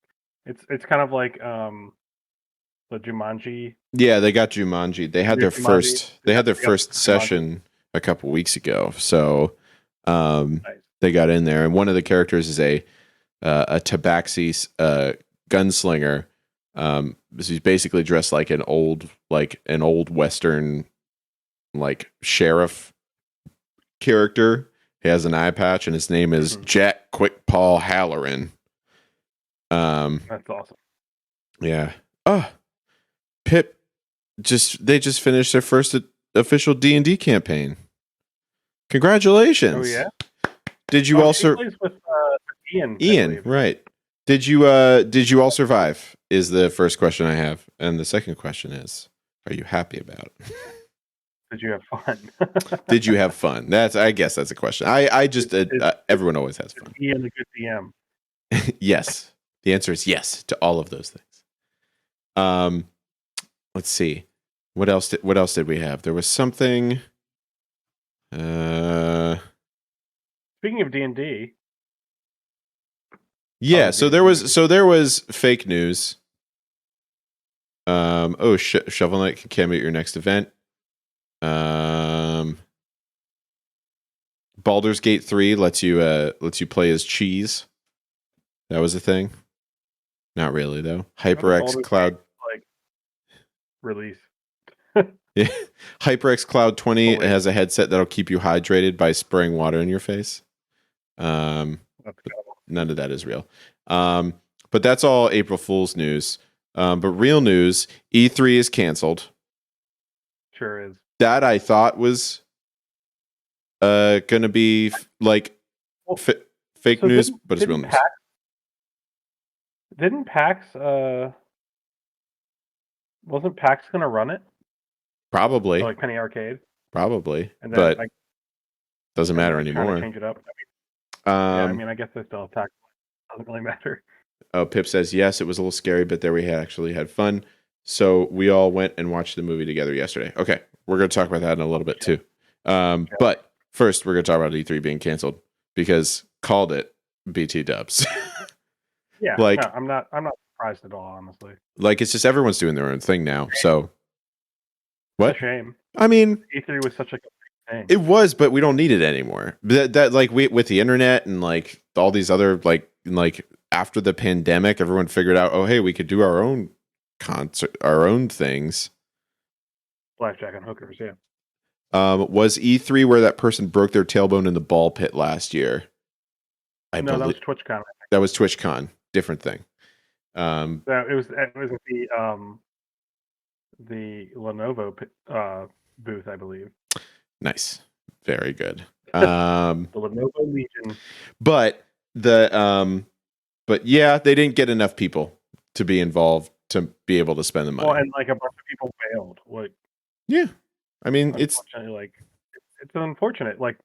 Speaker 2: it's kind of like the Jumanji.
Speaker 1: Yeah, they got Jumanji. They had their first. They had their first session a couple weeks ago. So, nice. They got in there, and one of the characters is a Tabaxi gunslinger. So he's basically dressed like an old Western like sheriff character, He has an eye patch, and his name is Jack Quick Paul Halloran.
Speaker 2: That's awesome.
Speaker 1: Yeah. Oh, Pip they just finished their first official D&D campaign. Congratulations.
Speaker 2: Oh yeah.
Speaker 1: Did you all
Speaker 2: She plays with Ian?
Speaker 1: Ian, right? Did you all survive? Is the first question I have, and the second question is, are you happy about it?
Speaker 2: Did you have fun?
Speaker 1: Did you have fun? I guess that's a question. I just everyone always has fun.
Speaker 2: Ian a good DM?
Speaker 1: Yes. The answer is yes to all of those things. Let's see. What else did we have? There was something.
Speaker 2: Speaking of D&D.
Speaker 1: Yeah, so there was fake news. Shovel Knight can cameo at your next event. Baldur's Gate 3 lets you play as cheese. That was a thing. Not really though. HyperX Cloud
Speaker 2: release.
Speaker 1: Yeah. HyperX Cloud 20 has a headset that'll keep you hydrated by spraying water in your face. None of that is real. But that's all April Fool's news. But real news, E3 is canceled.
Speaker 2: Sure is.
Speaker 1: That I thought was going to be like fake news, but it's real news.
Speaker 2: Didn't PAX wasn't PAX going to run it?
Speaker 1: Probably.
Speaker 2: Or like Penny Arcade?
Speaker 1: Probably.
Speaker 2: And then,
Speaker 1: but doesn't matter anymore.
Speaker 2: To change it up. I guess they still have PAX. Doesn't really matter.
Speaker 1: Oh, Pip says, yes, it was a little scary, but there we actually had fun. So we all went and watched the movie together yesterday. Okay, we're going to talk about that in a little bit too. But first, we're going to talk about E3 being canceled because called it BT dubs.
Speaker 2: Yeah, I'm not surprised at all, honestly.
Speaker 1: Like, it's just everyone's doing their own thing now. So, what?
Speaker 2: It's a shame.
Speaker 1: I mean,
Speaker 2: E3 was such a good thing.
Speaker 1: It was, but we don't need it anymore. That like with the internet and like all these other like after the pandemic, everyone figured out, oh hey, we could do our own concert, our own things.
Speaker 2: Blackjack and hookers, yeah.
Speaker 1: Was E3 where that person broke their tailbone in the ball pit last year?
Speaker 2: That was TwitchCon.
Speaker 1: That was TwitchCon. Different thing.
Speaker 2: It was at the Lenovo booth, I believe.
Speaker 1: Nice, very good.
Speaker 2: The Lenovo Legion.
Speaker 1: But yeah, they didn't get enough people to be involved to be able to spend the money.
Speaker 2: Well, and like a bunch of people bailed. Like,
Speaker 1: yeah, I mean,
Speaker 2: it's unfortunate. Like,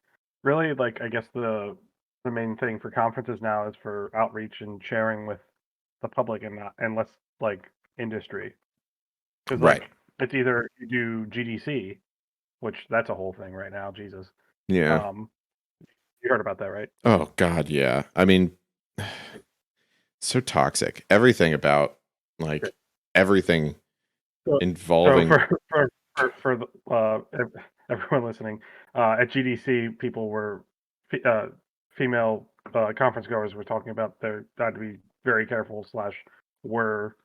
Speaker 2: really, like I guess the main thing for conferences now is for outreach and sharing with the public and less like industry. Because it's either you do GDC, which that's a whole thing right now. Jesus.
Speaker 1: Yeah.
Speaker 2: You heard about that, right?
Speaker 1: Oh God, yeah. I mean, so toxic. Everything about everything involving.
Speaker 2: So for everyone listening, at GDC, people were female conference goers were talking about they had to be very careful / were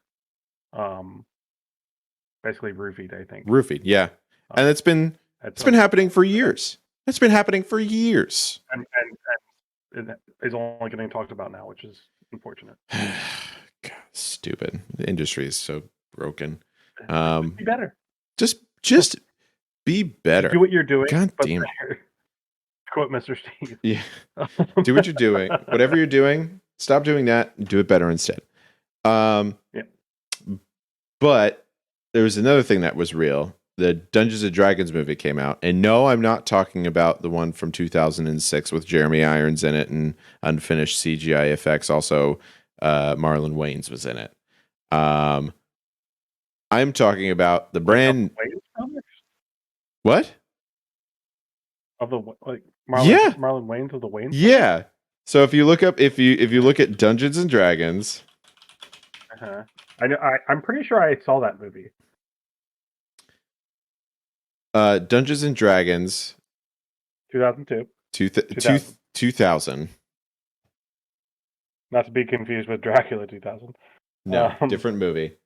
Speaker 2: basically roofied, I think.
Speaker 1: Roofied, yeah. And it's been happening for years. It's been happening for years.
Speaker 2: And it is only getting talked about now, which is unfortunate.
Speaker 1: God, stupid. The industry is so broken.
Speaker 2: Be better.
Speaker 1: Just be better.
Speaker 2: Do what you're doing.
Speaker 1: God damn it.
Speaker 2: Quote Mr. Steve.
Speaker 1: Yeah. Do what you're doing. Whatever you're doing, stop doing that and do it better instead. Yeah. But there was another thing that was real. The Dungeons and Dragons movie came out. And no, I'm not talking about the one from 2006 with Jeremy Irons in it and unfinished CGI effects. Also, Marlon Wayans was in it. I'm talking about the brand. What?
Speaker 2: Of the Marlon Wayans of the Wayans?
Speaker 1: Yeah. So if you look up if you look at Dungeons and Dragons,
Speaker 2: I'm pretty sure I saw that movie.
Speaker 1: Dungeons and Dragons
Speaker 2: 2002.
Speaker 1: 2000.
Speaker 2: Not to be confused with Dracula 2000.
Speaker 1: No, different movie.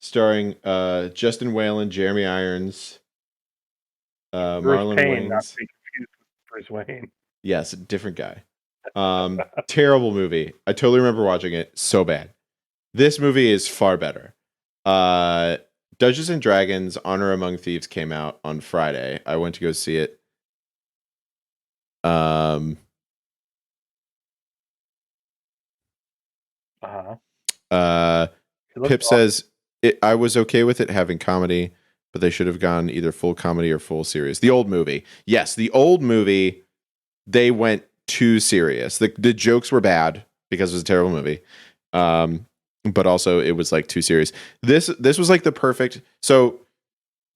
Speaker 1: Starring Justin Whalen, Jeremy Irons,
Speaker 2: Bruce
Speaker 1: Marlon
Speaker 2: Payne,
Speaker 1: Wayans.
Speaker 2: not to be confused with Bruce Wayne.
Speaker 1: Yes, different guy. Terrible movie. I totally remember watching it. So bad. This movie is far better. Dungeons and Dragons: Honor Among Thieves came out on Friday. I went to go see it. Um. Pip says I was okay with it having comedy, but they should have gone either full comedy or full serious. The old movie, yes, the old movie, they went too serious. The jokes were bad because it was a terrible movie, but also it was like too serious. This was like the perfect. So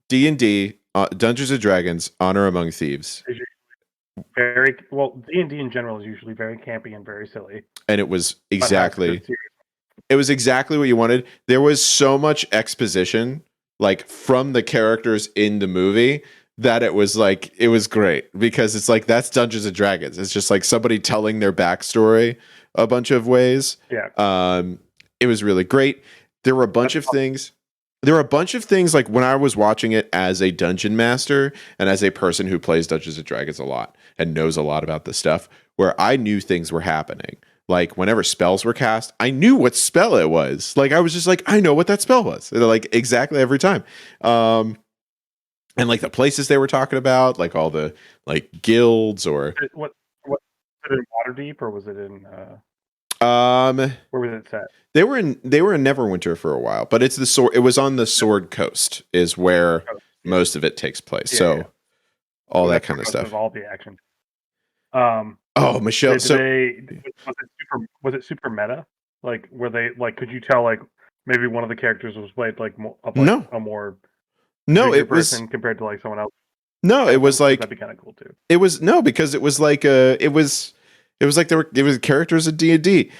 Speaker 1: D&D, Dungeons and Dragons, Honor Among Thieves.
Speaker 2: Very well. D&D in general is usually very campy and very silly,
Speaker 1: and it was exactly. It was exactly what you wanted. There was so much exposition, like from the characters in the movie, that it was great because it's like that's Dungeons and Dragons. It's just like somebody telling their backstory a bunch of ways.
Speaker 2: Yeah.
Speaker 1: It was really great. There were a bunch of things. There were a bunch of things like when I was watching it as a dungeon master and as a person who plays Dungeons and Dragons a lot and knows a lot about this stuff, where I knew things were happening. Like whenever spells were cast, I knew what spell it was. Like I was just like, I know what that spell was. Like exactly every time. And like the places they were talking about, like all the like guilds or
Speaker 2: what was it in Waterdeep or was it in where was it set?
Speaker 1: They were in Neverwinter for a while, but it's the sword. It was on the Sword Coast, is where most of it takes place. All that kind of stuff.
Speaker 2: All the action.
Speaker 1: Oh, Michelle.
Speaker 2: Was it super meta? Like, were they like? Could you tell like maybe one of the characters was played like a more
Speaker 1: it
Speaker 2: person
Speaker 1: was
Speaker 2: compared to like someone else?
Speaker 1: No, it was like
Speaker 2: that'd be kind of cool too.
Speaker 1: It was because it was like it was like there was characters of D&D.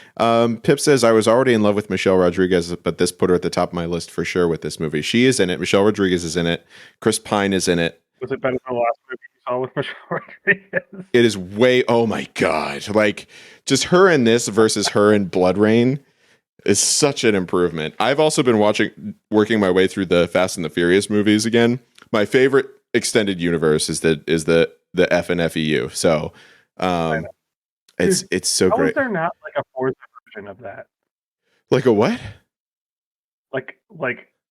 Speaker 1: Pip says I was already in love with Michelle Rodriguez, but this put her at the top of my list for sure with this movie. She is in it. Michelle Rodriguez is in it. Chris Pine is in it.
Speaker 2: Was it better than the last movie you saw with Michelle Rodriguez?
Speaker 1: It is way. Oh my god! Like just her in this versus her in Blood Rain is such an improvement. I've also been working my way through the Fast and the Furious movies again. My favorite extended universe is the FNFEU. So, it's so great.
Speaker 2: How is there not like a fourth version of that?
Speaker 1: Like a what?
Speaker 2: Like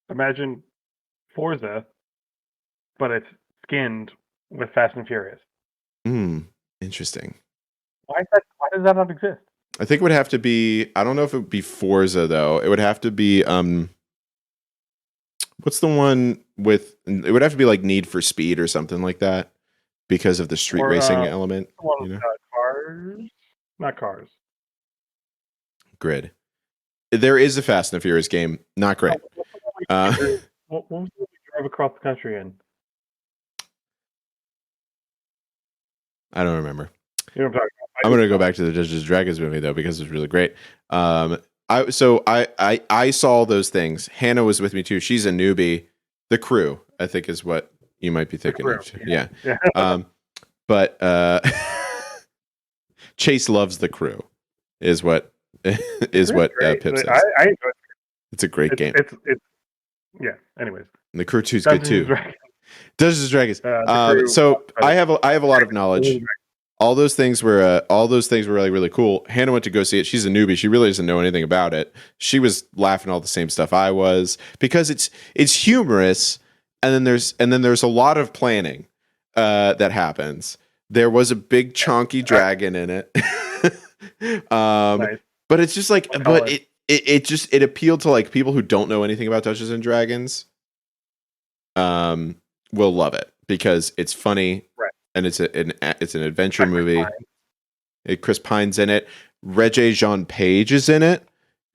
Speaker 2: imagine Forza, but it's skinned with Fast and Furious.
Speaker 1: Interesting.
Speaker 2: Why does that not exist?
Speaker 1: I think it would have to be. I don't know if it would be Forza though. It would have to be. What's the one with? It would have to be like Need for Speed or something like that, because of the street racing element.
Speaker 2: You know? Cars, not Cars.
Speaker 1: Grid. There is a Fast and the Furious game. Not great.
Speaker 2: What was the we drove across the country in?
Speaker 1: I don't remember.
Speaker 2: You know what I'm talking about.
Speaker 1: I'm going to go back to the Dungeons and Dragons movie though because it's really great. I saw those things. Hannah was with me too. She's a newbie. The Crew, I think, is what you might be thinking of. Yeah. But Chase loves The Crew. Is what Pip says.
Speaker 2: I enjoy it.
Speaker 1: It's a great game.
Speaker 2: It's yeah. Anyways,
Speaker 1: and The Crew 2 is good too. Dungeons and Dragons. So I have a lot of knowledge. All those things were really, really cool. Hannah went to go see it. She's a newbie. She really doesn't know anything about it. She was laughing all the same stuff I was because it's humorous, and then there's a lot of planning that happens. There was a big chonky dragon in it.
Speaker 2: Nice.
Speaker 1: But it's just like it appealed to like people who don't know anything about Dungeons and Dragons. Will love it because it's funny.
Speaker 2: Right.
Speaker 1: And it's an adventure movie. Chris Pine's in it. Regé-Jean Page is in it,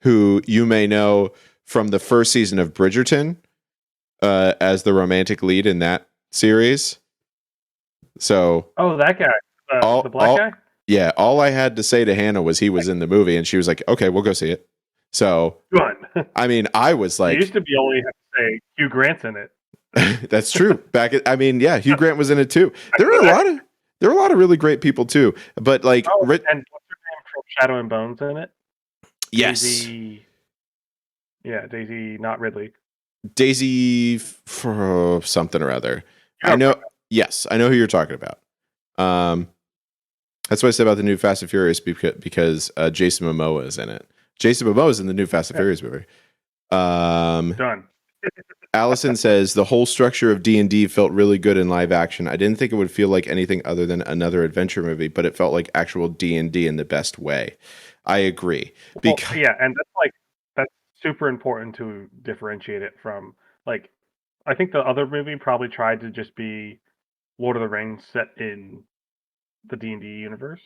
Speaker 1: who you may know from the first season of Bridgerton as the romantic lead in that series. So,
Speaker 2: that guy, the black guy.
Speaker 1: Yeah, all I had to say to Hannah was he was in the movie, and she was like, "Okay, we'll go see it." So,
Speaker 2: good.
Speaker 1: I mean, I was like,
Speaker 2: it used to be only have to say Hugh Grant's in it.
Speaker 1: That's true. Hugh Grant was in it too. There were a lot of really great people too. But like,
Speaker 2: and what's her name from Shadow and Bones in it?
Speaker 1: Yes.
Speaker 2: Daisy, not Ridley.
Speaker 1: Daisy for something or other. I know. Yes, I know who you're talking about. That's what I said about the new Fast and Furious because Jason Momoa is in it. Jason Momoa is in the new Fast and Furious movie.
Speaker 2: Done.
Speaker 1: Allison says the whole structure of D&D felt really good in live action. I didn't think it would feel like anything other than another adventure movie, but it felt like actual D&D in the best way. I agree.
Speaker 2: Well, yeah, and that's super important to differentiate it from like I think the other movie probably tried to just be Lord of the Rings set in the D&D universe.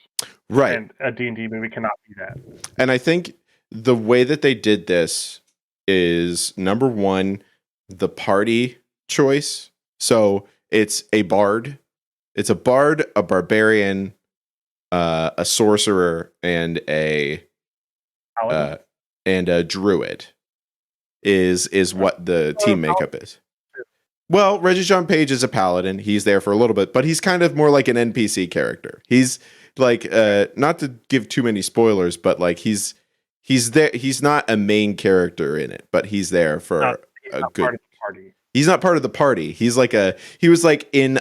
Speaker 1: Right.
Speaker 2: And a D&D movie cannot be that.
Speaker 1: And I think the way that they did this is number one, the party choice. So it's a bard. It's a bard, a barbarian, a sorcerer, and a druid is what the team makeup is. Well, Reggie John Page is a paladin. He's there for a little bit, but he's kind of more like an NPC character. He's like not to give too many spoilers, but like he's there. He's not a main character in it, but he's there for a good
Speaker 2: part of the party.
Speaker 1: He's not part of the party. He was like in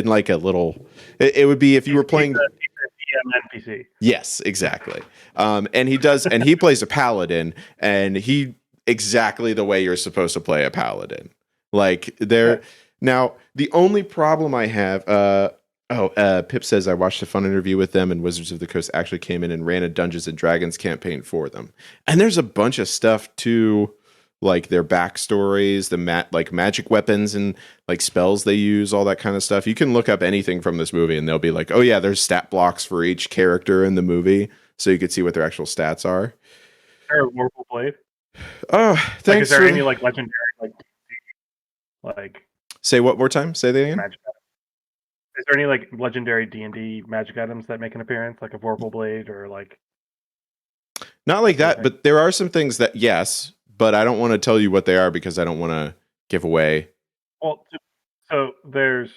Speaker 1: like a little. It would be if you were playing.
Speaker 2: He's a NPC.
Speaker 1: Yes, exactly. And he plays a paladin, and he exactly the way you're supposed to play a paladin. Like now, the only problem I have. Pip says I watched a fun interview with them, and Wizards of the Coast actually came in and ran a Dungeons and Dragons campaign for them. And there's a bunch of stuff too, like their backstories, like magic weapons and like spells they use, all that kind of stuff. You can look up anything from this movie, and they'll be like, "Oh yeah, there's stat blocks for each character in the movie, so you could see what their actual stats are."
Speaker 2: Warple Blade.
Speaker 1: Oh, thanks.
Speaker 2: Like, is there any like legendary like?
Speaker 1: Say what more time? Say that again.
Speaker 2: Magic items? Is there any like legendary D&D magic items that make an appearance, like a Vorpal Blade or like?
Speaker 1: Not like that, but there are some things that yes, but I don't want to tell you what they are because I don't want to give away.
Speaker 2: Well, so there's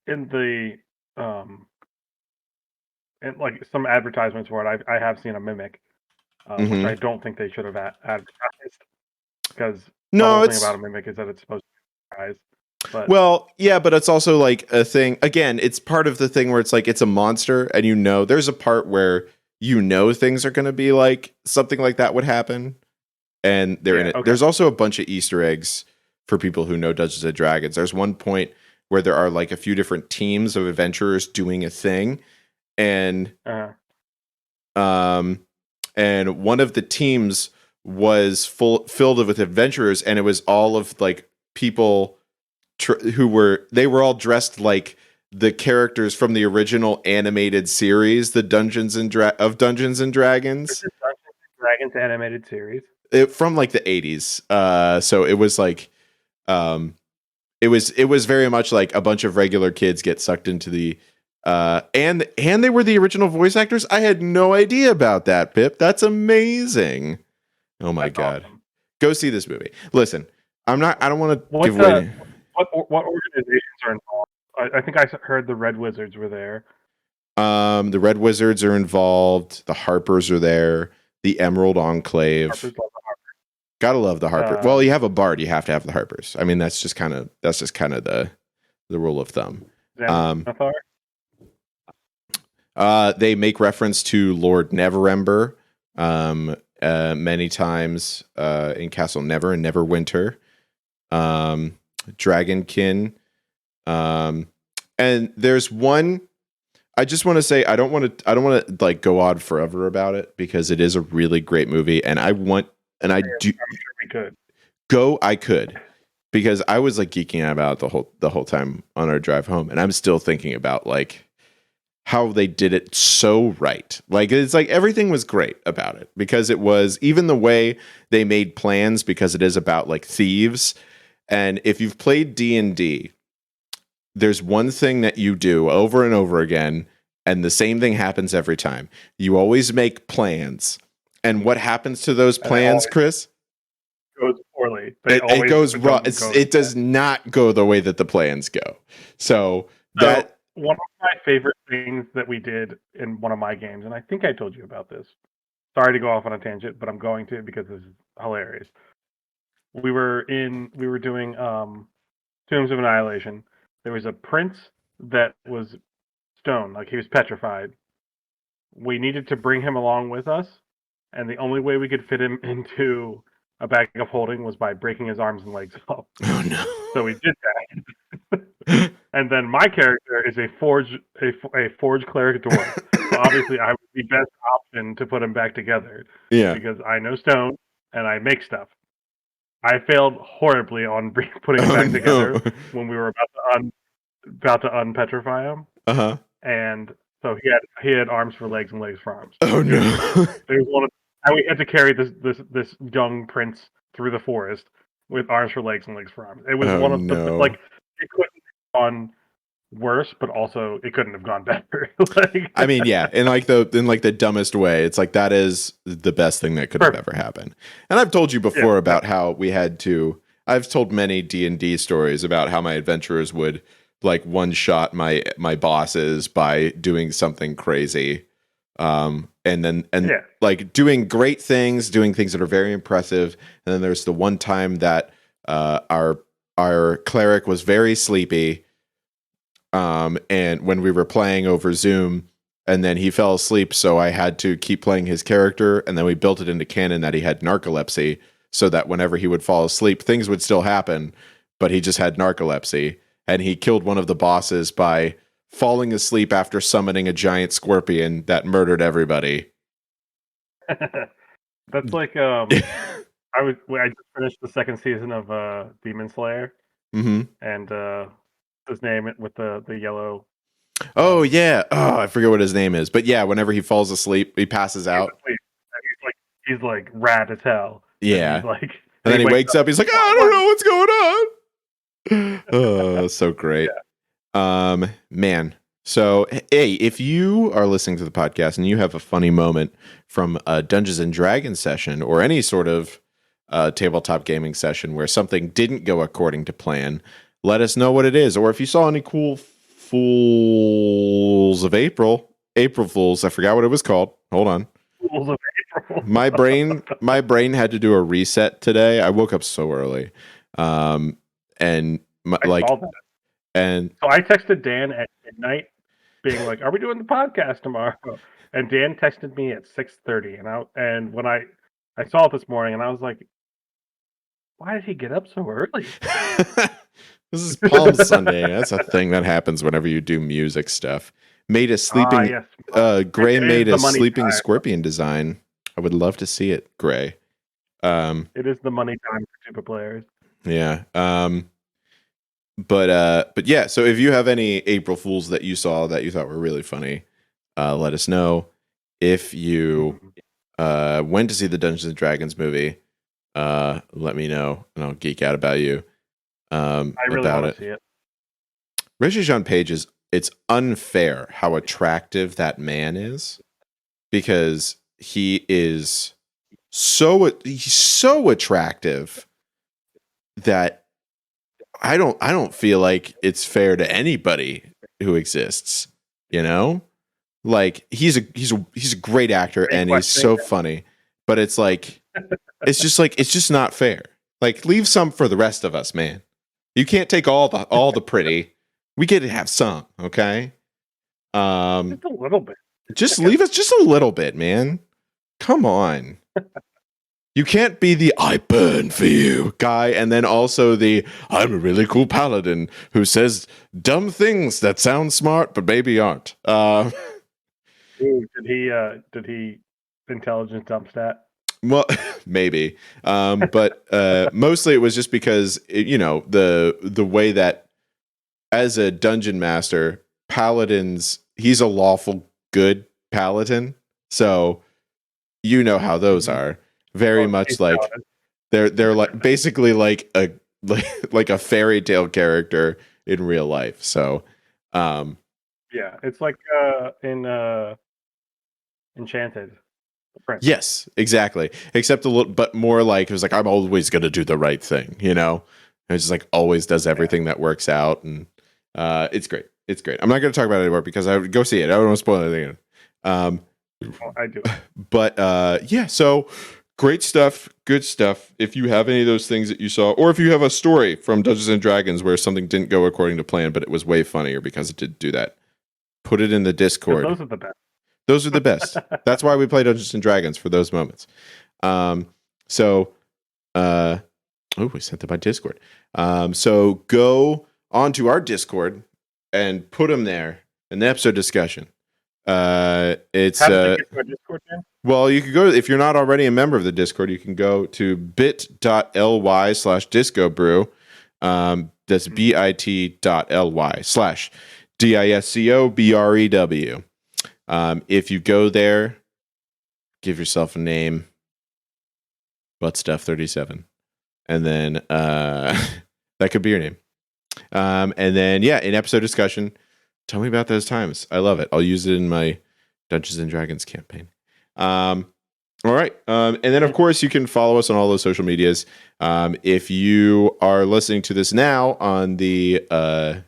Speaker 2: in the and like some advertisements for it. I have seen a mimic, which I don't think they should have advertised because the whole thing about a mimic is that it's supposed to be a surprise. But,
Speaker 1: well, yeah, but it's also like a thing. Again, it's part of the thing where it's like it's a monster, and there's a part where things are going to be like something like that would happen, and they're in it. Okay. There's also a bunch of Easter eggs for people who know Dungeons and Dragons. There's one point where there are like a few different teams of adventurers doing a thing, and and one of the teams was filled with adventurers, and it was all of like people who were all dressed like the characters from the original animated series, the Dungeons and Dragons.
Speaker 2: Dungeons and Dragons animated series
Speaker 1: from like the 80s. So it was like, it was very much like a bunch of regular kids get sucked into the, and they were the original voice actors. I had no idea about that, Pip. That's amazing. Oh my God. Awesome. Go see this movie. Listen, I don't want to give away.
Speaker 2: What organizations are involved? I think I heard the Red Wizards were there.
Speaker 1: The Red Wizards are involved. The Harpers are there. The Emerald Enclave. Gotta love the Harpers. Well, you have a bard, you have to have the Harpers. I mean, that's just kind of the rule of thumb. They make reference to Lord Neverember many times in Castle Never and Neverwinter. Dragonkin. And there's one. I just want to say I don't want to like go on forever about it because it is a really great movie, and I do. I'm sure we could go. I could because I was like geeking out about it the whole time on our drive home, and I'm still thinking about like how they did it so right. Like it's like everything was great about it because it was even the way they made plans because it is about like thieves, and if you've played D&D. There's one thing that you do over and over again, and the same thing happens every time. You always make plans. And what happens to those plans, Chris?
Speaker 2: Goes poorly.
Speaker 1: It goes wrong. It does not go the way that the plans go. So that
Speaker 2: one of my favorite things that we did in one of my games, and I think I told you about this. Sorry to go off on a tangent, but I'm going to because this is hilarious. We were doing Tombs of Annihilation. There was a prince that was stone, like he was petrified, we needed to bring him along with us, and the only way we could fit him into a bag of holding was by breaking his arms and legs off.
Speaker 1: Oh no!
Speaker 2: So we did that. And then my character is a forged cleric dwarf. So obviously I was the best option to put him back together.
Speaker 1: Yeah.
Speaker 2: Because I know stone and I make stuff. I failed horribly on putting him back together when we were about to unpetrify him.
Speaker 1: Uh-huh.
Speaker 2: And so he had arms for legs and legs for arms.
Speaker 1: Oh no!
Speaker 2: There's one and we had to carry this young prince through the forest with arms for legs and legs for arms. It was one of the like it couldn't have gone worse, but also it couldn't have gone better. Like,
Speaker 1: I mean, yeah, in like the dumbest way. It's like that is the best thing that could have ever happened. And I've told you before about how we had to. I've told many D&D stories about how my adventurers would like one shot my bosses by doing something crazy, and like doing great things, doing things that are very impressive. And then there's the one time that our cleric was very sleepy, and when we were playing over Zoom, and then he fell asleep, so I had to keep playing his character, and then we built it into canon that he had narcolepsy, so that whenever he would fall asleep, things would still happen, but he just had narcolepsy. And he killed one of the bosses by falling asleep after summoning a giant scorpion that murdered everybody.
Speaker 2: That's like I just finished the second season of Demon Slayer, and his name with the yellow.
Speaker 1: Oh yeah, I forget what his name is, but yeah, whenever he falls asleep, he passes out.
Speaker 2: He's like rad as hell.
Speaker 1: Yeah,
Speaker 2: and
Speaker 1: then he wakes up. He's like, I don't know what's going on. Oh, so great. Yeah. Man. So, hey, if you are listening to the podcast and you have a funny moment from a Dungeons and Dragons session or any sort of tabletop gaming session where something didn't go according to plan, let us know what it is. Or if you saw any cool Fools of April Fools, I forgot what it was called. Hold on.
Speaker 2: Fools of April.
Speaker 1: my brain had to do a reset today. I woke up so early. And so I
Speaker 2: texted Dan at midnight, being like, "Are we doing the podcast tomorrow?" And Dan texted me at 6:30, and when I saw it this morning, and I was like, "Why did he get up so early?"
Speaker 1: This is Palm Sunday. That's a thing that happens whenever you do music stuff. Made a sleeping. Gray made a sleeping scorpion design. I would love to see it, Gray.
Speaker 2: It is the money time for tuba players.
Speaker 1: Yeah. But yeah, so if you have any April Fools that you saw that you thought were really funny, let us know. If you went to see the Dungeons and Dragons movie, let me know and I'll geek out about you.
Speaker 2: I really want to see it.
Speaker 1: Regé-Jean Page it's unfair how attractive that man is, because he's so attractive that I don't feel like it's fair to anybody who exists, you know? Like he's a great actor and he's so funny, but it's like it's just not fair. Like leave some for the rest of us, man. You can't take all the pretty. We get to have some, okay?
Speaker 2: Just a little bit.
Speaker 1: Just leave us just a little bit, man. Come on. You can't be the I burn for you guy and then also the I'm a really cool paladin who says dumb things that sound smart but maybe aren't.
Speaker 2: Did he intelligence dump stat?
Speaker 1: Well, maybe. But mostly it was just because the way that as a dungeon master, paladins, he's a lawful good paladin. So you know how those are. Very much like they're like basically like a fairy tale character in real life. So
Speaker 2: yeah, it's like in Enchanted.
Speaker 1: Prince. Yes, exactly. Except a little, but more like it was like I'm always going to do the right thing, you know. And it's just like always does everything that works out, and it's great. It's great. I'm not going to talk about it anymore because I would go see it. I don't want to spoil anything.
Speaker 2: I do.
Speaker 1: But yeah, so great stuff, good stuff. If you have any of those things that you saw, or if you have a story from Dungeons and Dragons where something didn't go according to plan, but it was way funnier because it did do that, put it in the Discord.
Speaker 2: Those are the best.
Speaker 1: Those are the best. That's why we play Dungeons and Dragons, for those moments. So we sent it by Discord. So go onto our Discord and put them there in the episode discussion. It's
Speaker 2: How does it get to our Discord now?
Speaker 1: well, you could go, if you're not already a member of the Discord, you can go to bit.ly/discobrew. That's bit.ly/discobrew. If you go there, give yourself a name, buttstuff37, and then that could be your name. And then in episode discussion, tell me about those times. I love it. I'll use it in my Dungeons and Dragons campaign. All right. And then of course you can follow us on all those social medias. If you are listening to this now on a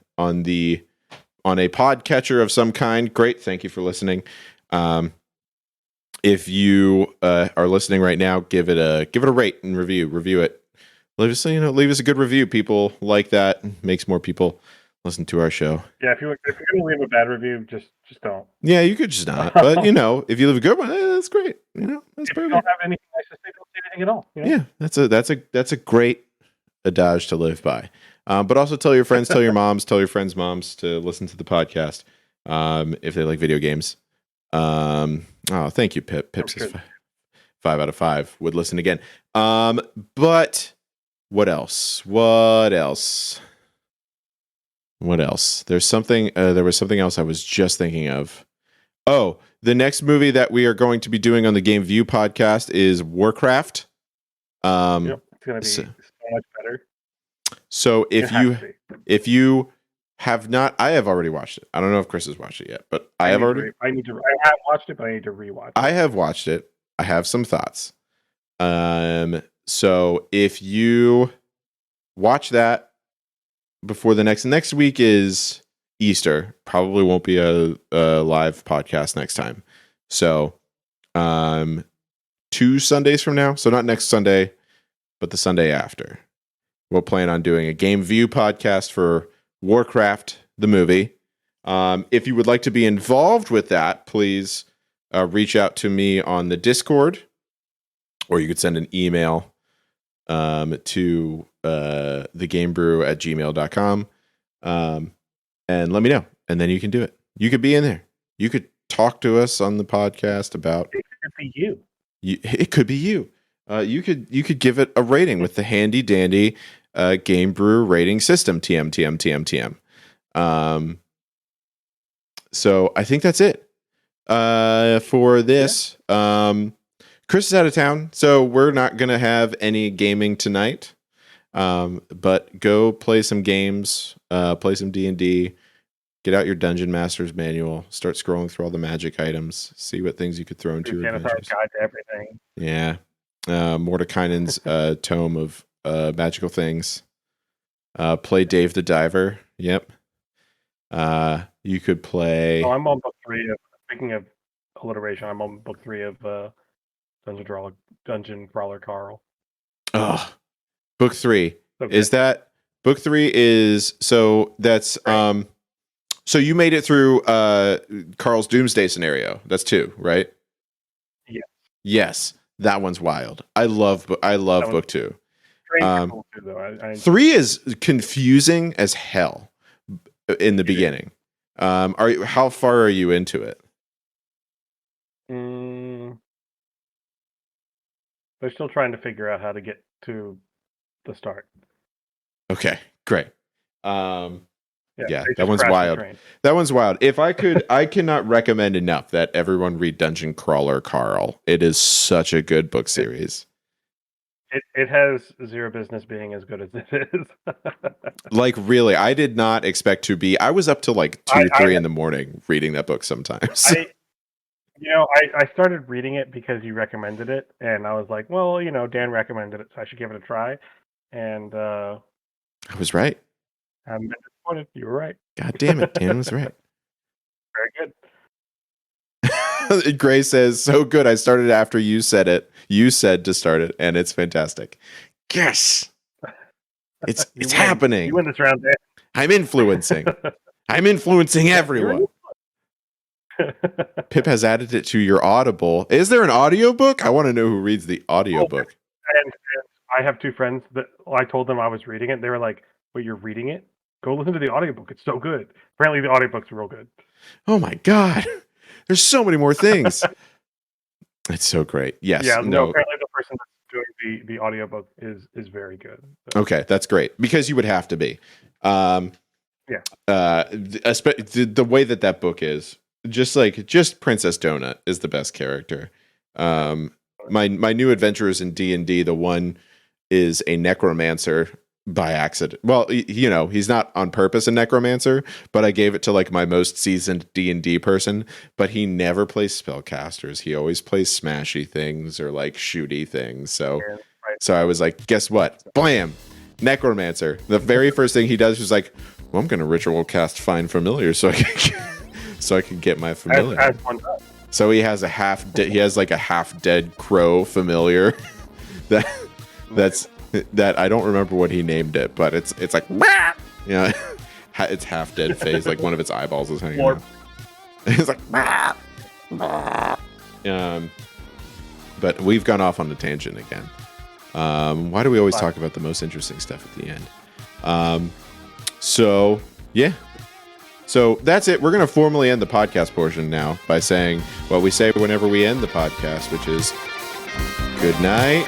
Speaker 1: podcatcher of some kind, great. Thank you for listening. If you are listening right now, give it a rate and review it. Leave us a good review. People like that. Makes more people listen to our show.
Speaker 2: Yeah, if you're gonna leave a bad review, just don't.
Speaker 1: Yeah, you could just not. But if you leave a good one, that's great. That's
Speaker 2: if
Speaker 1: perfect.
Speaker 2: you don't have anything nice to say, don't say anything at all.
Speaker 1: Yeah, that's a great adage to live by. But also tell your friends, tell your moms, tell your friends' moms to listen to the podcast if they like video games. Thank you, Pip. Pip says 5 out of 5 would listen again. But what else? There was something else I was just thinking of. Oh, the next movie that we are going to be doing on the Game View podcast is Warcraft.
Speaker 2: Yep, it's gonna be so much better.
Speaker 1: So if you have not, I have already watched it. I don't know if Chris has watched it yet, but I have watched it, but I need to rewatch it. I have watched it. I have some thoughts. So if you watch that before the next week is Easter, probably won't be a live podcast next time. So 2 Sundays from now, so not next Sunday, but the Sunday after, we'll plan on doing a Game View podcast for Warcraft, the movie. If you would like to be involved with that, please reach out to me on the Discord, or you could send an email to thegamebrew@gmail.com and let me know, and then you can do it. You could be in there. You could talk to us on the podcast about
Speaker 2: it. Could be you.
Speaker 1: It could be you. You could give it a rating with the handy dandy Game Brew rating system. TM. So I think that's it for this. Chris is out of town, so we're not gonna have any gaming tonight. But go play some games, play some D&D, get out your Dungeon Master's manual, start scrolling through all the magic items, see what things you could throw into your adventures.
Speaker 2: Guide to everything.
Speaker 1: Yeah. Mordekainen's tome of magical things. Play Dave the Diver. Yep. You could play...
Speaker 2: Oh, I'm on book 3 of, speaking of alliteration, I'm on book 3 of Dungeon Crawler Carl.
Speaker 1: Oh, book 3.
Speaker 2: Okay.
Speaker 1: Is that... Book 3 is... So that's...
Speaker 2: Right.
Speaker 1: So you made it through Carl's Doomsday scenario. That's 2, right?
Speaker 2: Yeah.
Speaker 1: Yes. That one's wild. I love book 2.
Speaker 2: Cool too, though.
Speaker 1: 3 is confusing as hell in the beginning. How far are you into it?
Speaker 2: They're still trying to figure out how to get to the start.
Speaker 1: Okay, great. Yeah, that one's wild. If I could, I cannot recommend enough that everyone read Dungeon Crawler Carl. It is such a good book series.
Speaker 2: It has zero business being as good as it is.
Speaker 1: Like, really, I did not expect to be. I was up to like 2 or 3 in the morning reading that book sometimes.
Speaker 2: I started reading it because you recommended it, and I was like, well, Dan recommended it, so I should give it a try. And
Speaker 1: I was right.
Speaker 2: I'm disappointed. You were right.
Speaker 1: God damn it, Dan was right.
Speaker 2: Very good.
Speaker 1: Gray says, so good. I started after you said it. You said to start it, and it's fantastic. Yes. It's happening.
Speaker 2: You win this round, Dan.
Speaker 1: I'm influencing. I'm influencing everyone. Pip has added it to your Audible. Is there an audiobook? I want to know who reads the audiobook.
Speaker 2: And I have two friends that I told them I was reading it. They were like, "Wait, you're reading it? Go listen to the audiobook. It's so good." Apparently, the audiobook's real good.
Speaker 1: Oh my god, there's so many more things. It's so great. Yes.
Speaker 2: Yeah. No. Apparently, the person that's doing the audiobook is very good. So.
Speaker 1: Okay, that's great because you would have to be.
Speaker 2: Yeah.
Speaker 1: The way that book is just Princess Donut is the best character. My new adventurers in D&D, the one is a necromancer by accident. Well, he's not on purpose a necromancer, but I gave it to like my most seasoned D&D person, but he never plays spellcasters. He always plays smashy things or like shooty things. So I was like, guess what? Blam! Necromancer. The very first thing he does is like, well, I'm going to ritual cast Find Familiar so I can get my familiar.
Speaker 2: As one does.
Speaker 1: So he has a half dead crow familiar that I don't remember what he named it, but it's like it's half dead face, like one of its eyeballs is hanging out. It's like but we've gone off on a tangent again. Why do we always talk about the most interesting stuff at the end? So that's it. We're going to formally end the podcast portion now by saying what we say whenever we end the podcast, which is good night.